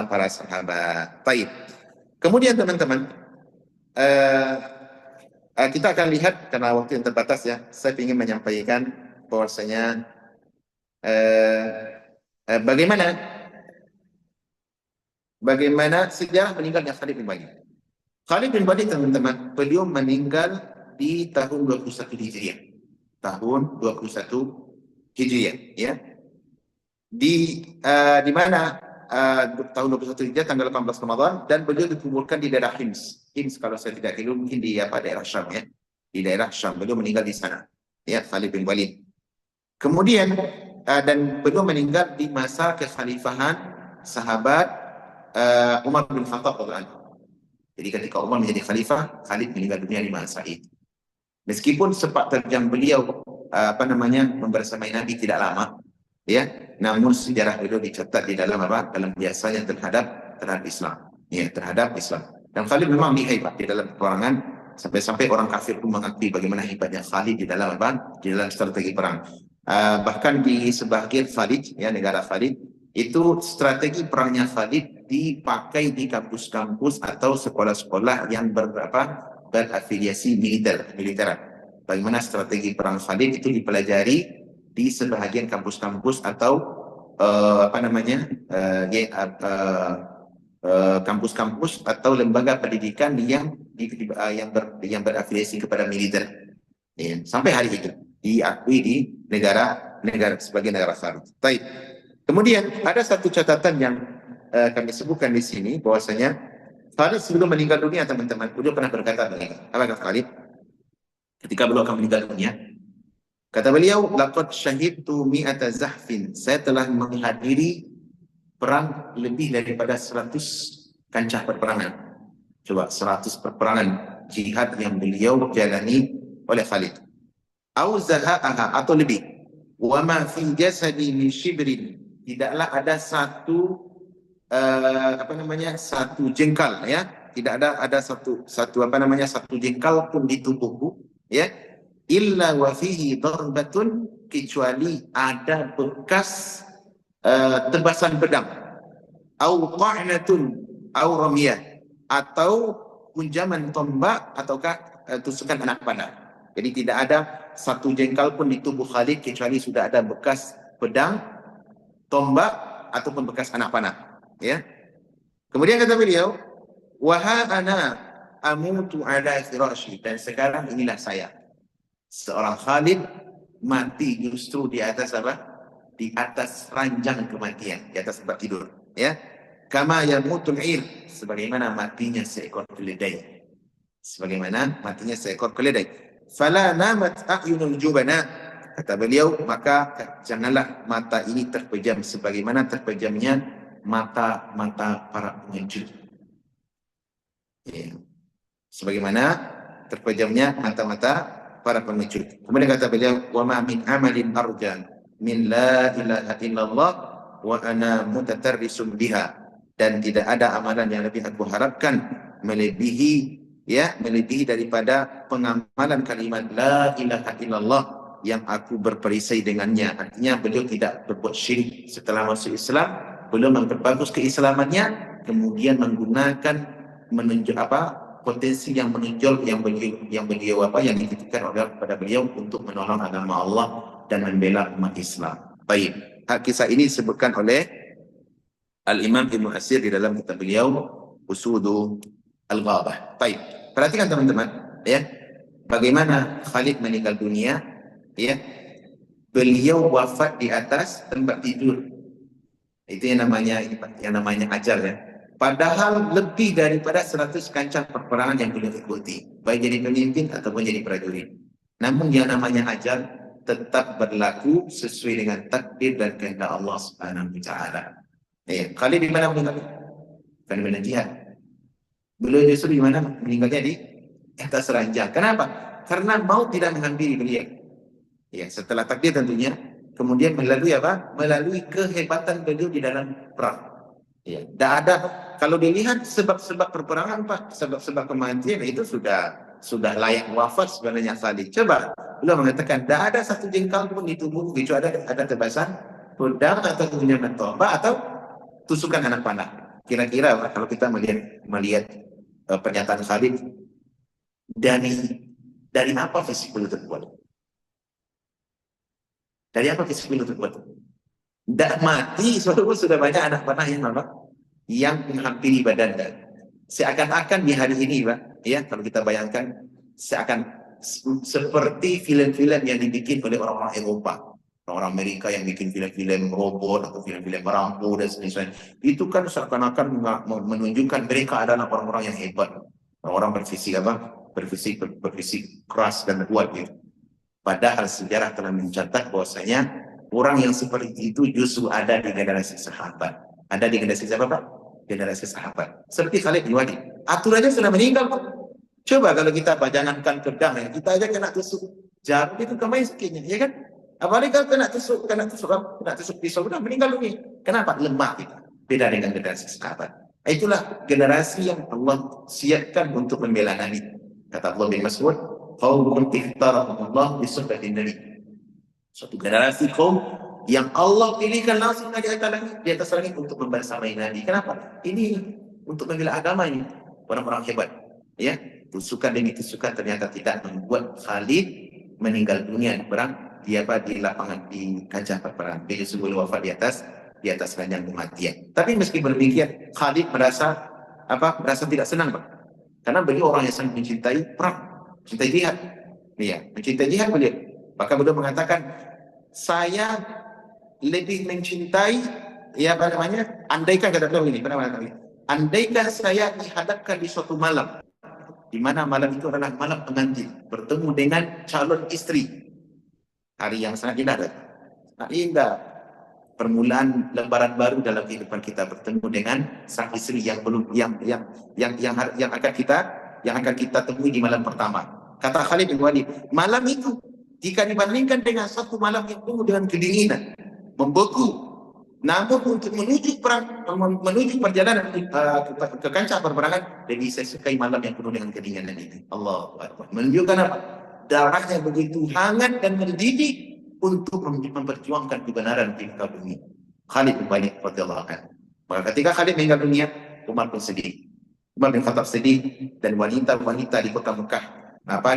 para sahabat. Baik. Kemudian teman-teman, kita akan lihat karena waktu yang terbatas ya. Saya ingin menyampaikan bahwasanya bagaimana sejarah meninggalnya Khalid bin Walid. Khalid bin Walid, teman-teman, beliau meninggal di tahun 21 Hijriah. Tahun 21 Hijriah, ya. Di mana tahun 21 Hijriah tanggal 18 Ramadan, dan beliau dikuburkan di daerah Hims. Hims kalau saya tidak keliru mungkin di daerah Syam ya. Di daerah Syam, beliau meninggal di sana. Ya, Khalid bin Walid. Kemudian dan beliau meninggal di masa kekhalifahan sahabat Umar bin Khattab radhiyallahu anhu. Jadi ketika Umar menjadi khalifah, Khalid meninggal dunia di masa itu. Meskipun sepak terjang beliau membersamai Nabi tidak lama, ya, namun sejarah beliau dicatat di dalam dalam biasanya terhadap Islam, ya, terhadap Islam. Dan Khalid memang hebat di dalam peperangan, sampai-sampai orang kafir pun mengakui bagaimana hebatnya Khalid di dalam strategi perang. Bahkan di sebagian Khalid, ya, negara Khalid, itu strategi perangnya Khalid dipakai di kampus-kampus atau sekolah-sekolah yang berafiliasi militeran. Bagaimana strategi perang Khalid itu dipelajari di sebahagian kampus-kampus atau kampus-kampus atau lembaga pendidikan yang berafiliasi kepada militer. Ya, sampai hari itu diakui di sebagai negara Khalid. Baik. Kemudian ada satu catatan yang kami sebutkan di sini, bahwasanya Khalid sebelum meninggal dunia, teman-teman, beliau pernah berkata begini. Apa kata Khalid? Ketika beliau akan meninggal dunia, kata beliau, "Laqad syahidtu mi'ata zahfin." Saya telah menghadiri perang lebih daripada 100 kancah perperangan. Coba 100 perperangan jihad yang beliau jalani oleh Khalid. Au zaha'aha, atau lebih. Wa ma fi jasadi min shibrin. Tidaklah ada satu satu jengkal, ya, tidak ada satu jengkal pun di tubuhku, ya, illa wa fihi darbatun, kecuali ada bekas tebasan pedang, au ta'natun au ramiyah, atau hunjaman tombak ataukah tusukan anak panah. Jadi tidak ada satu jengkal pun di tubuh Khalid kecuali sudah ada bekas pedang, tombak, ataupun bekas anak panah. Ya. Kemudian kata beliau, "Wa ana amutu ala firashi." Dan sekarang inilah saya, seorang Khalid, mati justru di atas di atas ranjang kematian, di atas tempat tidur, ya. Kama yamutul ir, sebagaimana matinya seekor keledai. Sebagaimana matinya seekor keledai. Fala namat a'yunul jubana. kata beliau, maka janganlah mata ini terpejam sebagaimana terpejamnya mata-mata para pengecut. Ya. Sebagaimana terpejamnya mata-mata para pengecut. Kemudian kata beliau, wa ma min amalin arja min la ilaha illallah wa ana mutatarrisum biha. Dan tidak ada amalan yang lebih aku harapkan melebihi daripada pengamalan kalimat la ilaha illallah yang aku berperisai dengannya. Artinya beliau tidak berbuat syirik setelah masuk Islam, beliau memperbagus keislamannya, kemudian menggunakan menunjuk potensi yang menonjol yang dititipkan oleh kepada beliau untuk menolong agama Allah dan membela umat Islam. Baik, kisah ini disebutkan oleh Al-Imam Ibn Asir di dalam kitab beliau Usudu Al-Ghabah. Baik, perhatikan teman-teman, ya, bagaimana Khalid meninggal dunia, ya. Beliau wafat di atas tempat tidur. Itu yang namanya ajal, ya. Padahal lebih daripada 100 kancah peperangan yang beliau ikuti, baik jadi pemimpin ataupun jadi prajurit. Namun yang namanya ajal tetap berlaku sesuai dengan takdir dan kehendak Allah Subhanahu wa taala. Ya, Khalid di mana meninggal? Bukan di mana jihad. Beliau justru di mana meninggalnya, di atas ranjang. Kenapa? Karena mau tidak menghampiri beliau. Ya, setelah takdir tentunya, kemudian melalui apa? Melalui kehebatan beliau di dalam perang. Ya, tidak ada. Kalau dilihat sebab-sebab perperangan, Pak, sebab-sebab kematian itu sudah layak wafat sebenarnya Khalid. Coba, beliau mengatakan tidak ada satu jengkal pun di tubuh kecuali ada tebasan pedang atau kemudian tombak atau tusukan anak panah. Kira-kira kalau kita melihat pernyataan Khalid, dari apa fisik beliau terbuat? Dari apa fisik beliau terbuat? Tidak mati, walaupun sudah banyak anak panah yang menghampiri badannya. Seakan-akan di hari ini, Pak, ya, kalau kita bayangkan, seperti film-film yang dibikin oleh orang-orang Eropa. Orang Amerika yang bikin film-film robot atau film-film Rambo dan sebagainya. Itu kan seakan-akan menunjukkan mereka adalah orang-orang yang hebat. Orang-orang berfisik keras dan kuat gitu. Padahal sejarah telah mencatat bahwasanya orang yang seperti itu justru ada di generasi sahabat. Ada di generasi siapa, Pak? Generasi sahabat. Seperti Khalid bin Walid. Aturannya sudah meninggal, Pak. Coba kalau kita jangankan pedang, ya, kita aja kena tusuk jarum itu kemarin sakitnya, ya kan? Apalagi kalau kena tusuk pisau, udah meninggal dunia. Kenapa? Lemah kita. Beda dengan generasi sahabat. Itulah generasi yang Allah siapkan untuk membela Nabi. Kata Allah bin Mas'ud, qaumun ikhtarahumullah bi suhbatin Nabi. Suatu generasi kaum yang Allah pilihkan langsung di atas langit untuk membersamai Nabi. Kenapa? Ini untuk membela agama ini. Orang-orang hebat. Ya, tusukan demi tusukan ternyata tidak membuat Khalid meninggal dunia di perang di lapangan, di kancah peperangan. Beliau sebelum wafat di atas ranjang kematian. Tapi meski demikian, Khalid merasa tidak senang, Pak. Karena beliau orang yang sangat mencintai perang, mencintai jihad. Iya, mencintai jihad beliau. Maka beliau mengatakan, saya lebih mencintai, andaikan kata beliau ini, andaikan saya dihadapkan di suatu malam, di mana malam itu adalah malam pengantin, bertemu dengan calon istri. Hari yang sangat indah, sangat indah. Permulaan lembaran baru dalam kehidupan kita, bertemu dengan sang istri yang akan kita temui di malam pertama. Kata Khalid bin Walid, malam itu jika dibandingkan dengan satu malam yang penuh dengan kedinginan, membeku, namun untuk menuju perjalanan ke kancah perperangan, lebih saya sukai malam yang penuh dengan kedinginan ini. Allahu Akbar. Menunjukkan apa? Darahnya begitu hangat dan mendidih untuk memperjuangkan kebenaran di muka bumi. Khalid bin Walid radhiyallahu anhu. Maka ketika Khalid meninggal dunia, Umar pun sedih. Umar bin Khattab sedih, dan wanita-wanita di kota Mekah,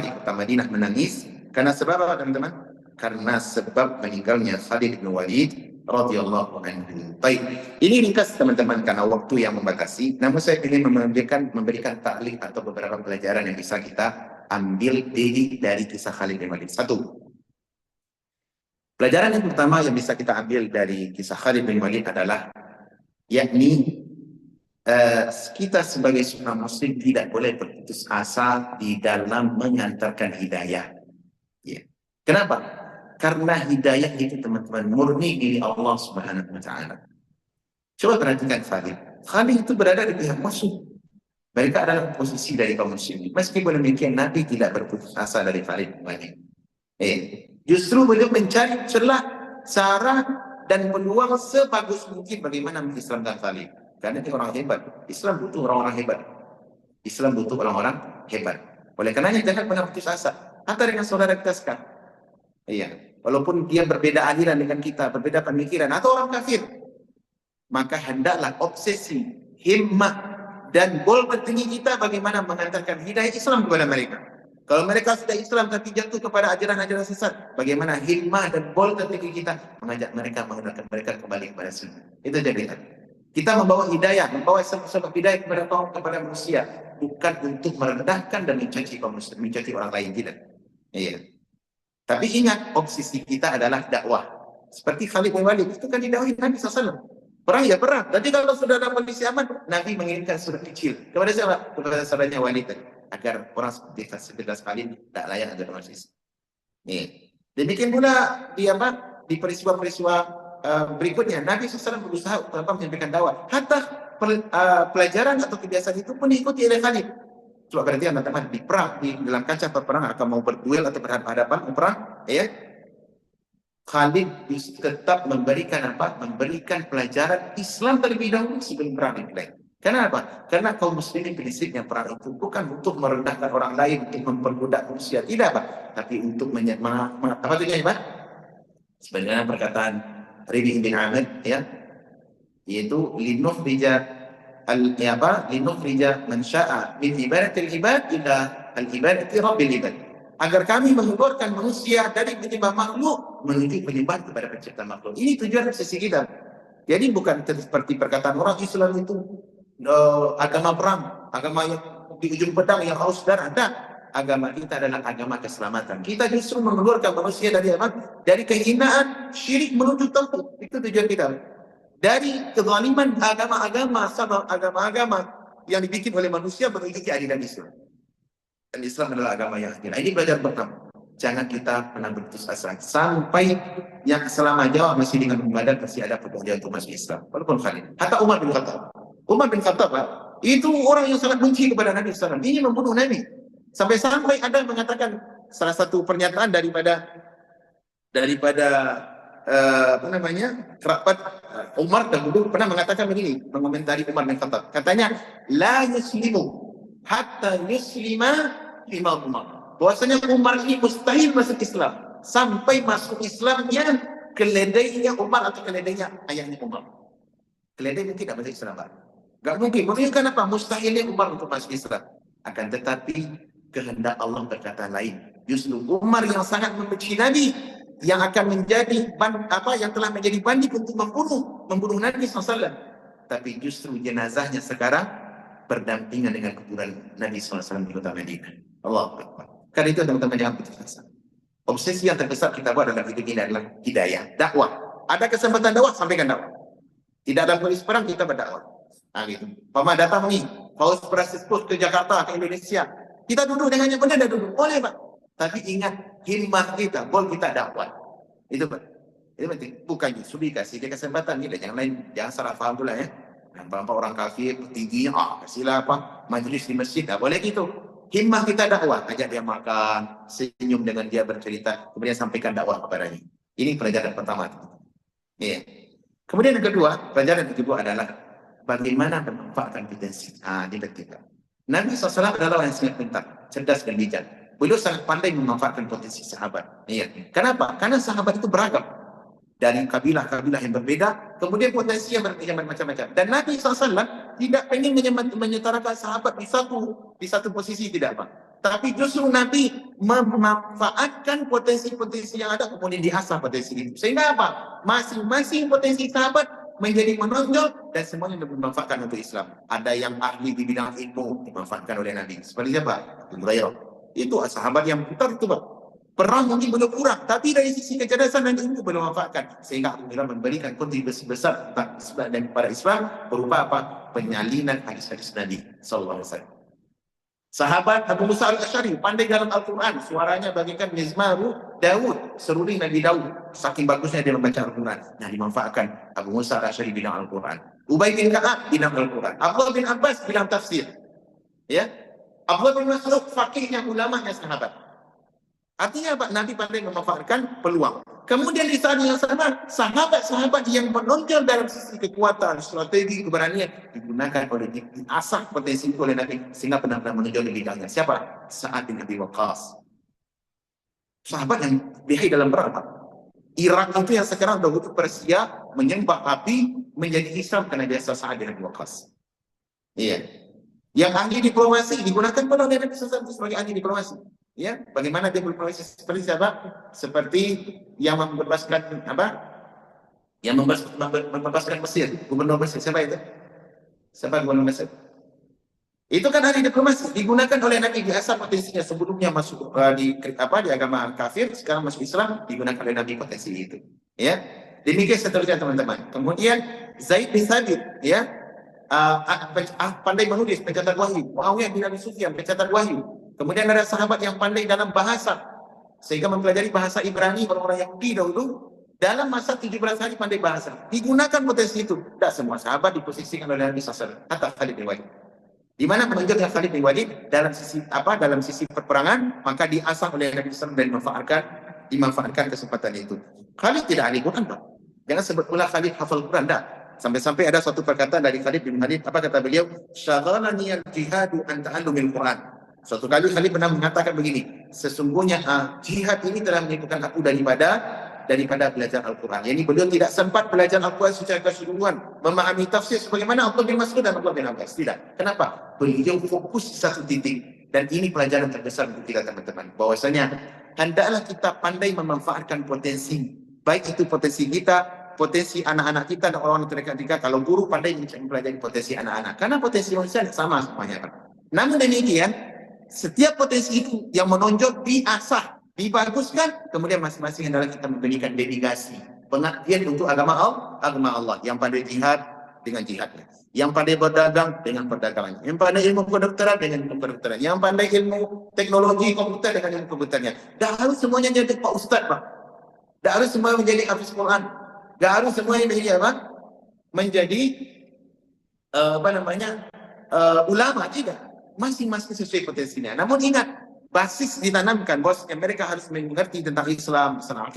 di kota Madinah menangis. Karena sebab apa, teman-teman? Karena sebab meninggalnya Khalid bin Walid radhiyallahu anhu. Baik, ini ringkas teman-teman karena waktu yang membatasi. Namun saya ingin memberikan taklik atau beberapa pelajaran yang bisa kita ambil dari kisah Khalid bin Walid. Satu, pelajaran yang pertama yang bisa kita ambil dari kisah Khalid bin Walid adalah, yakni kita sebagai seorang muslim tidak boleh berputus asa di dalam mengantarkan hidayah. Ya. Kenapa? Karena hidayah itu teman-teman murni dari Allah Subhanahu wa taala. Coba perhatikan Khalid. Khalid itu berada di pihak musuh. Mereka adalah posisi dari kaum muslimin. Meskipun demikian Nabi tidak berputus asa dari Khalid banyak. Justru beliau mencari celah, cara dan peluang sebagus mungkin bagaimana mengislamkan Khalid. Karena dia orang hebat. Islam butuh orang-orang hebat. Islam butuh orang-orang hebat. Oleh karenanya jangan pernah putus asa. Hatta dengan saudara kita sekarang. Walaupun dia berbeda aliran dengan kita, berbeda pemikiran atau orang kafir, maka hendaklah obsesi, himmah dan goal tertinggi kita bagaimana mengantarkan hidayah Islam kepada mereka. Kalau mereka sudah Islam tapi jatuh kepada ajaran-ajaran sesat, bagaimana himmah dan goal tertinggi kita mengajak mereka, mengenalkan mereka kembali kepada sunnah. Itu jadi kita membawa hidayah, membawa sebab hidayah kepada manusia, bukan untuk merendahkan dan mencaci kaum muslim, mencaci orang lain, tidak. Tapi ingat, obsesi kita adalah dakwah. Seperti Khalid bin Walid, itu kan didakwahi Nabi SAW. Perang ya perang. Jadi kalau sudah ada kondisi aman, Nabi mengirimkan surat kecil. Kepada siapa? Kepada saudaranya Walid. Agar orang seperti Khalid tak layak agar masuk Islam. Demikian pula di peristiwa-peristiwa berikutnya, Nabi SAW berusaha untuk menyampaikan dakwah. Hatta pelajaran atau kebiasaan itu pun diikuti oleh Khalid. Coba berarti teman-teman di perang, di dalam kancah peperangan akan mau berduel atau berhadapan perang, Khalid tetap memberikan memberikan pelajaran Islam terlebih dahulu sebelum perang dimulai. Kenapa? Karena kaum muslimin prinsipnya perang itu bukan untuk merendahkan orang lain, untuk memperbudak manusia, tidak tapi untuk apa tujuannya Pak? Sebenarnya perkataan Rabi' bin Ahmad yaitu linukhrija linukhrija man sya'a min ibadatil ibad ila al-ibadati rabbil ibad. Agar kami mengeluarkan manusia dari penyembah makhluk menuju penyembah kepada pencipta makhluk. Ini tujuan obsesi kita. Jadi bukan seperti perkataan orang Islam itu agama perang, agama yang di ujung pedang yang harus darah. Agama kita adalah agama keselamatan. Kita justru mengeluarkan manusia dari dari kehinaan, syirik menuju tauhid. Itu tujuan kita. Dari kezaliman agama-agama yang dibikin oleh manusia menuju keadilan Islam. Dan Islam adalah agama yang adil. Ini belajar pertama. Jangan kita pernah berputus asa sampai yang selama Jawa masih dengan ibadah masih ada pekerjaan untuk masuk Islam. Walaupun Khalid. Hatta Umar bin Khattab. Umar bin Khattab itu orang yang sangat benci kepada Nabi SAW. Ini membunuh Nabi. Sampai-sampai ada yang mengatakan salah satu pernyataan daripada kerabat Umar dahulu pernah mengatakan begini, mengomentari Umar bin Khattab. Katanya, la yuslimu hatta yuslima Imam Umar. Bahwasanya Umar ini mustahil masuk Islam sampai masuk Islamnya keledainya Umar atau keledainya ayahnya Umar. Keledai mungkin tidak masuk Islam, Pak. Gak mungkin. Menunjukkan apa? Mustahilnya Umar untuk masuk Islam. Akan tetapi kehendak Allah berkata lain. Justru Umar yang sangat membenci Nabi, yang akan menjadi yang telah menjadi bandit untuk membunuh Nabi SAW. Tapi justru jenazahnya sekarang berdampingan dengan kuburan Nabi SAW di kota Madinah. Allah Akbar. Karena itu teman-teman jangan putus asa. Obsesi yang terbesar kita buat dalam hidup ini adalah hidayah, dakwah. Ada kesempatan dakwah, sampaikan dakwah. Tidak ada polis perang, kita berdakwah. Gitu. Pama datang nih, Paus Franciscus ke Jakarta, ke Indonesia. Kita duduk dengan yang benar, duduk. Boleh Pak. Tapi ingat, himmah kita, gol kita dakwah. Itu Pak. Itu penting. Bukan justru dikasih dia kesempatan. Tidak, jangan salah paham pula ya. Nampak orang kafir, petingginya, kasihlah majelis di masjid. Tak boleh gitu. Himmah kita dakwah. Ajak dia makan, senyum dengan dia bercerita. Kemudian sampaikan dakwah kepadanya. Ini pelajaran pertama. Kemudian yang kedua, pelajaran yang kedua adalah bagaimana memanfaatkan potensi. Ini penting. Nabi SAW adalah orang yang sangat pintar, cerdas dan bijak. Beliau sangat pandai memanfaatkan potensi sahabat. Kenapa? Karena sahabat itu beragam. Dari kabilah-kabilah yang berbeda, kemudian potensi yang bermacam-macam. Dan Nabi SAW tidak ingin menyetarakan sahabat di satu posisi, tidak Pak. Tapi justru Nabi memanfaatkan potensi-potensi yang ada, kemudian diasah potensi itu. Sehingga apa? Masing-masing potensi sahabat menjadi menonjol dan semuanya dimanfaatkan untuk Islam. Ada yang ahli di bidang ilmu dimanfaatkan oleh Nabi. Seperti siapa? Abu Hurairah. Itu sahabat yang putar itu Pak. Perang mungkin belum kurang, tapi dari sisi kecerdasan dan ilmu belum memanfaatkan. Sehingga Abu Hurairah memberikan kontribusi besar dan kepada Islam berupa apa? Penyalinan hadis-hadis Nabi sallallahu alaihi wasallam. Sahabat Abu Musa al-Asy'ari pandai dalam Al-Quran, suaranya bagaikan mizmaru Daud, seruling Nabi Daud, saking bagusnya dia membaca Al-Quran. Nah, dimanfaatkan Abu Musa al-Asy'ari bidang Al-Quran. Ubay bin Ka'ab bidang Al-Quran. Abdullah bin Abbas bidang tafsir. Ya, Abdullah bin Mas'ud fakihnya, ulamanya, sahabat. Artinya apa? Nabi pandai memanfaatkan peluang. Kemudian di saat yang sama, sahabat-sahabat yang menonjol dalam sisi kekuatan, strategi, keberanian digunakan oleh, diasah potensi itu oleh Nabi sehingga benar-benar menonjol di bidangnya. Siapa? Sa'ad bin Abi Waqqas. Sahabat yang dihai dalam perang. Irak itu yang sekarang sudah butuh Persia menyembah api menjadi Islam karena biasa Sa'ad bin Abi Waqqas. Iya. Yang ahli diplomasi digunakan oleh Nabi SAW sebagai ahli diplomasi. Ya, bagaimana dia berproses seperti siapa? Seperti yang membebaskan apa? Yang membebaskan Mesir, gubernur Mesir. Siapa itu? Siapa gubernur Mesir? Itu kan ahli diplomasi, digunakan oleh Nabi, biasa potensinya sebelumnya masuk di agama kafir, sekarang masuk Islam, digunakan oleh Nabi potensi itu. Ya, demikian seterusnya teman-teman. Kemudian Zaid bin Thabit, ya, pandai menulis, pencatat wahyu. Muawiyah bin Abi Sufyan, pencatat wahyu. Kemudian ada sahabat yang pandai dalam bahasa, sehingga mempelajari bahasa Ibrani, orang-orang Yahudi dahulu, dalam masa 17 hari pandai bahasa. Digunakan potensi itu. Tidak semua sahabat diposisikan oleh Nabi SAW. Hatta Khalid bin Walid. Di mana menunjukkan Khalid bin Walid dalam sisi perperangan, maka diasah oleh Nabi SAW dan dimanfaatkan kesempatan itu. Khalid tidak ahli Quran, Pak. Jangan sebut pula Khalid hafal Quran, dah. Sampai-sampai ada suatu perkataan dari Khalid bin Walid, apa kata beliau? Syaghalani al-jihadu an ta'allumil Quran. Suatu kali Khalid pernah mengatakan begini, sesungguhnya jihad ini telah menyibukkan aku daripada belajar Al-Quran. Yani beliau tidak sempat belajar Al-Quran secara keseluruhan, memahami tafsir sebagaimana Abdullah bin Mas'ud dan Abdullah bin Abbas. Tidak. Kenapa? Beliau fokus di satu titik. Dan ini pelajaran terbesar untuk kita teman-teman. Bahwasanya hendaklah kita pandai memanfaatkan potensi. Baik itu potensi kita, potensi anak-anak kita dan orang-orang terdekat kita. Kalau guru pandai mempelajari potensi anak-anak. Karena potensi manusia sama semuanya. Namun demikian, setiap potensi itu yang menonjol diasah, dibaguskan, kemudian masing-masing adalah kita memberikan dedikasi, pengabdian untuk agama Allah. Yang pandai jihad dengan jihadnya, yang pandai berdagang dengan perdagangannya, yang pandai ilmu kedokteran dengan ilmu kedokteran, yang pandai ilmu teknologi komputer dengan ilmu komputernya. Dah harus semuanya jadi Pak Ustaz, Pak. Dah harus semuanya menjadi hafiz Quran. Dah harus semuanya menjadi apa? Menjadi ulama, tidak. Masing-masing sesuai potensinya. Namun ingat, basis ditanamkan, bosnya mereka harus mengerti tentang Islam, tentang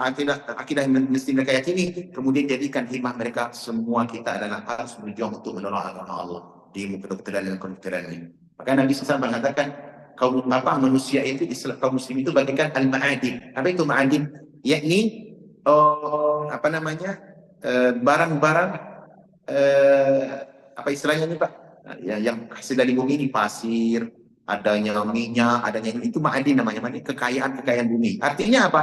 akidah yang mesti mereka yakini, kemudian jadikan hikmah mereka. Semua kita adalah harus berjuang untuk menolong agama Allah di ilmu kedokteran dan kedokteran ini. Maka Nabi SAW mengatakan, kaum manusia itu, kaum muslim itu bagaikan al-ma'adin. Apa itu ma'adin? Yakni barang-barang apa istilahnya ini, Pak? Yang hasil dari bumi ini, pasir, adanya minyak, adanya itu ma'adin namanya, kekayaan bumi. Artinya apa?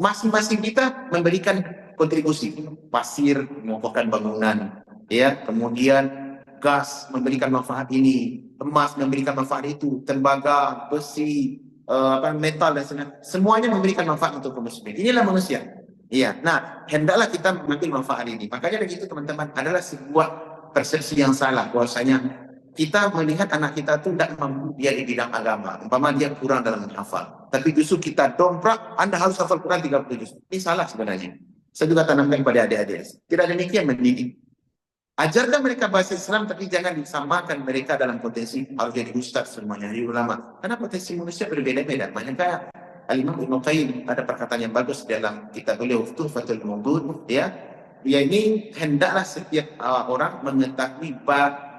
Masing-masing kita memberikan kontribusi. Pasir mengokohkan bangunan, ya. Kemudian gas memberikan manfaat ini, emas memberikan manfaat itu, tembaga, besi, metal dan sebagainya. Semuanya memberikan manfaat untuk kaum muslimin. Inilah manusia. Iya. Nah, hendaklah kita mengambil manfaat ini. Makanya begitu teman-teman, adalah sebuah persepsi yang salah, bahwasanya kita melihat anak kita itu tidak mampu dia di bidang agama, umpama dia kurang dalam menghafal, tapi justru kita dongkrak, Anda harus hafal Quran 30 juz. Ini salah sebenarnya. Saya juga tanamkan pada adik-adik. Tidak demikian mendidik. Ajarkan mereka bahasa Islam, tapi jangan disamakan mereka dalam potensi harus jadi ustaz semuanya, jadi ulama. Karena potensi manusia berbeda-beda. Makanya Al-Imam Ibnu Qayyim ada perkataan yang bagus dalam kitab beliau Tuhfatul Mawdud, ya. Dia ini hendaklah setiap orang mengetahui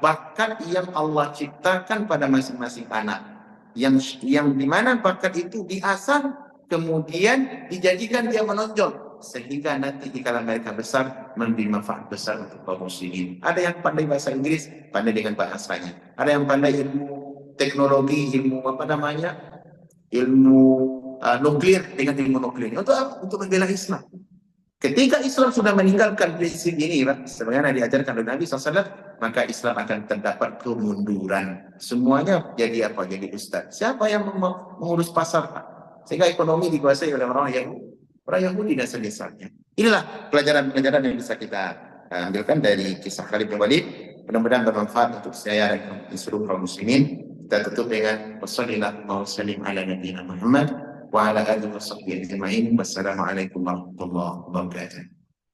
bakat yang Allah ciptakan pada masing-masing anak, yang dimana bakat itu diasah, kemudian dijadikan dia menonjol, sehingga nanti jika mereka besar memberi manfaat besar untuk kaum muslimin. Ada yang pandai bahasa Inggris, pandai dengan bahasanya. Ada yang pandai ilmu teknologi, ilmu ilmu nuklir dengan ilmu nuklir. Untuk membela Islam. Ketika Islam sudah meninggalkan prinsip ini, sebagaimana diajarkan oleh Nabi SAW, maka Islam akan terdapat kemunduran. Semuanya jadi apa? Jadi ustaz. Siapa yang mengurus pasar? Sehingga ekonomi dikuasai oleh orang Yahudi dan selisahnya. Inilah pelajaran-pelajaran yang bisa kita ambilkan dari kisah Khalid bin Walid. Mudah-mudahan bermanfaat untuk saya dan seluruh kaum muslimin. Kita tutup dengan wassallallahu wasallim ala nabiyina Muhammad wa ala alihi wa sahbihi ajma'in. Wassalamualaikum warahmatullahi wabarakatuh.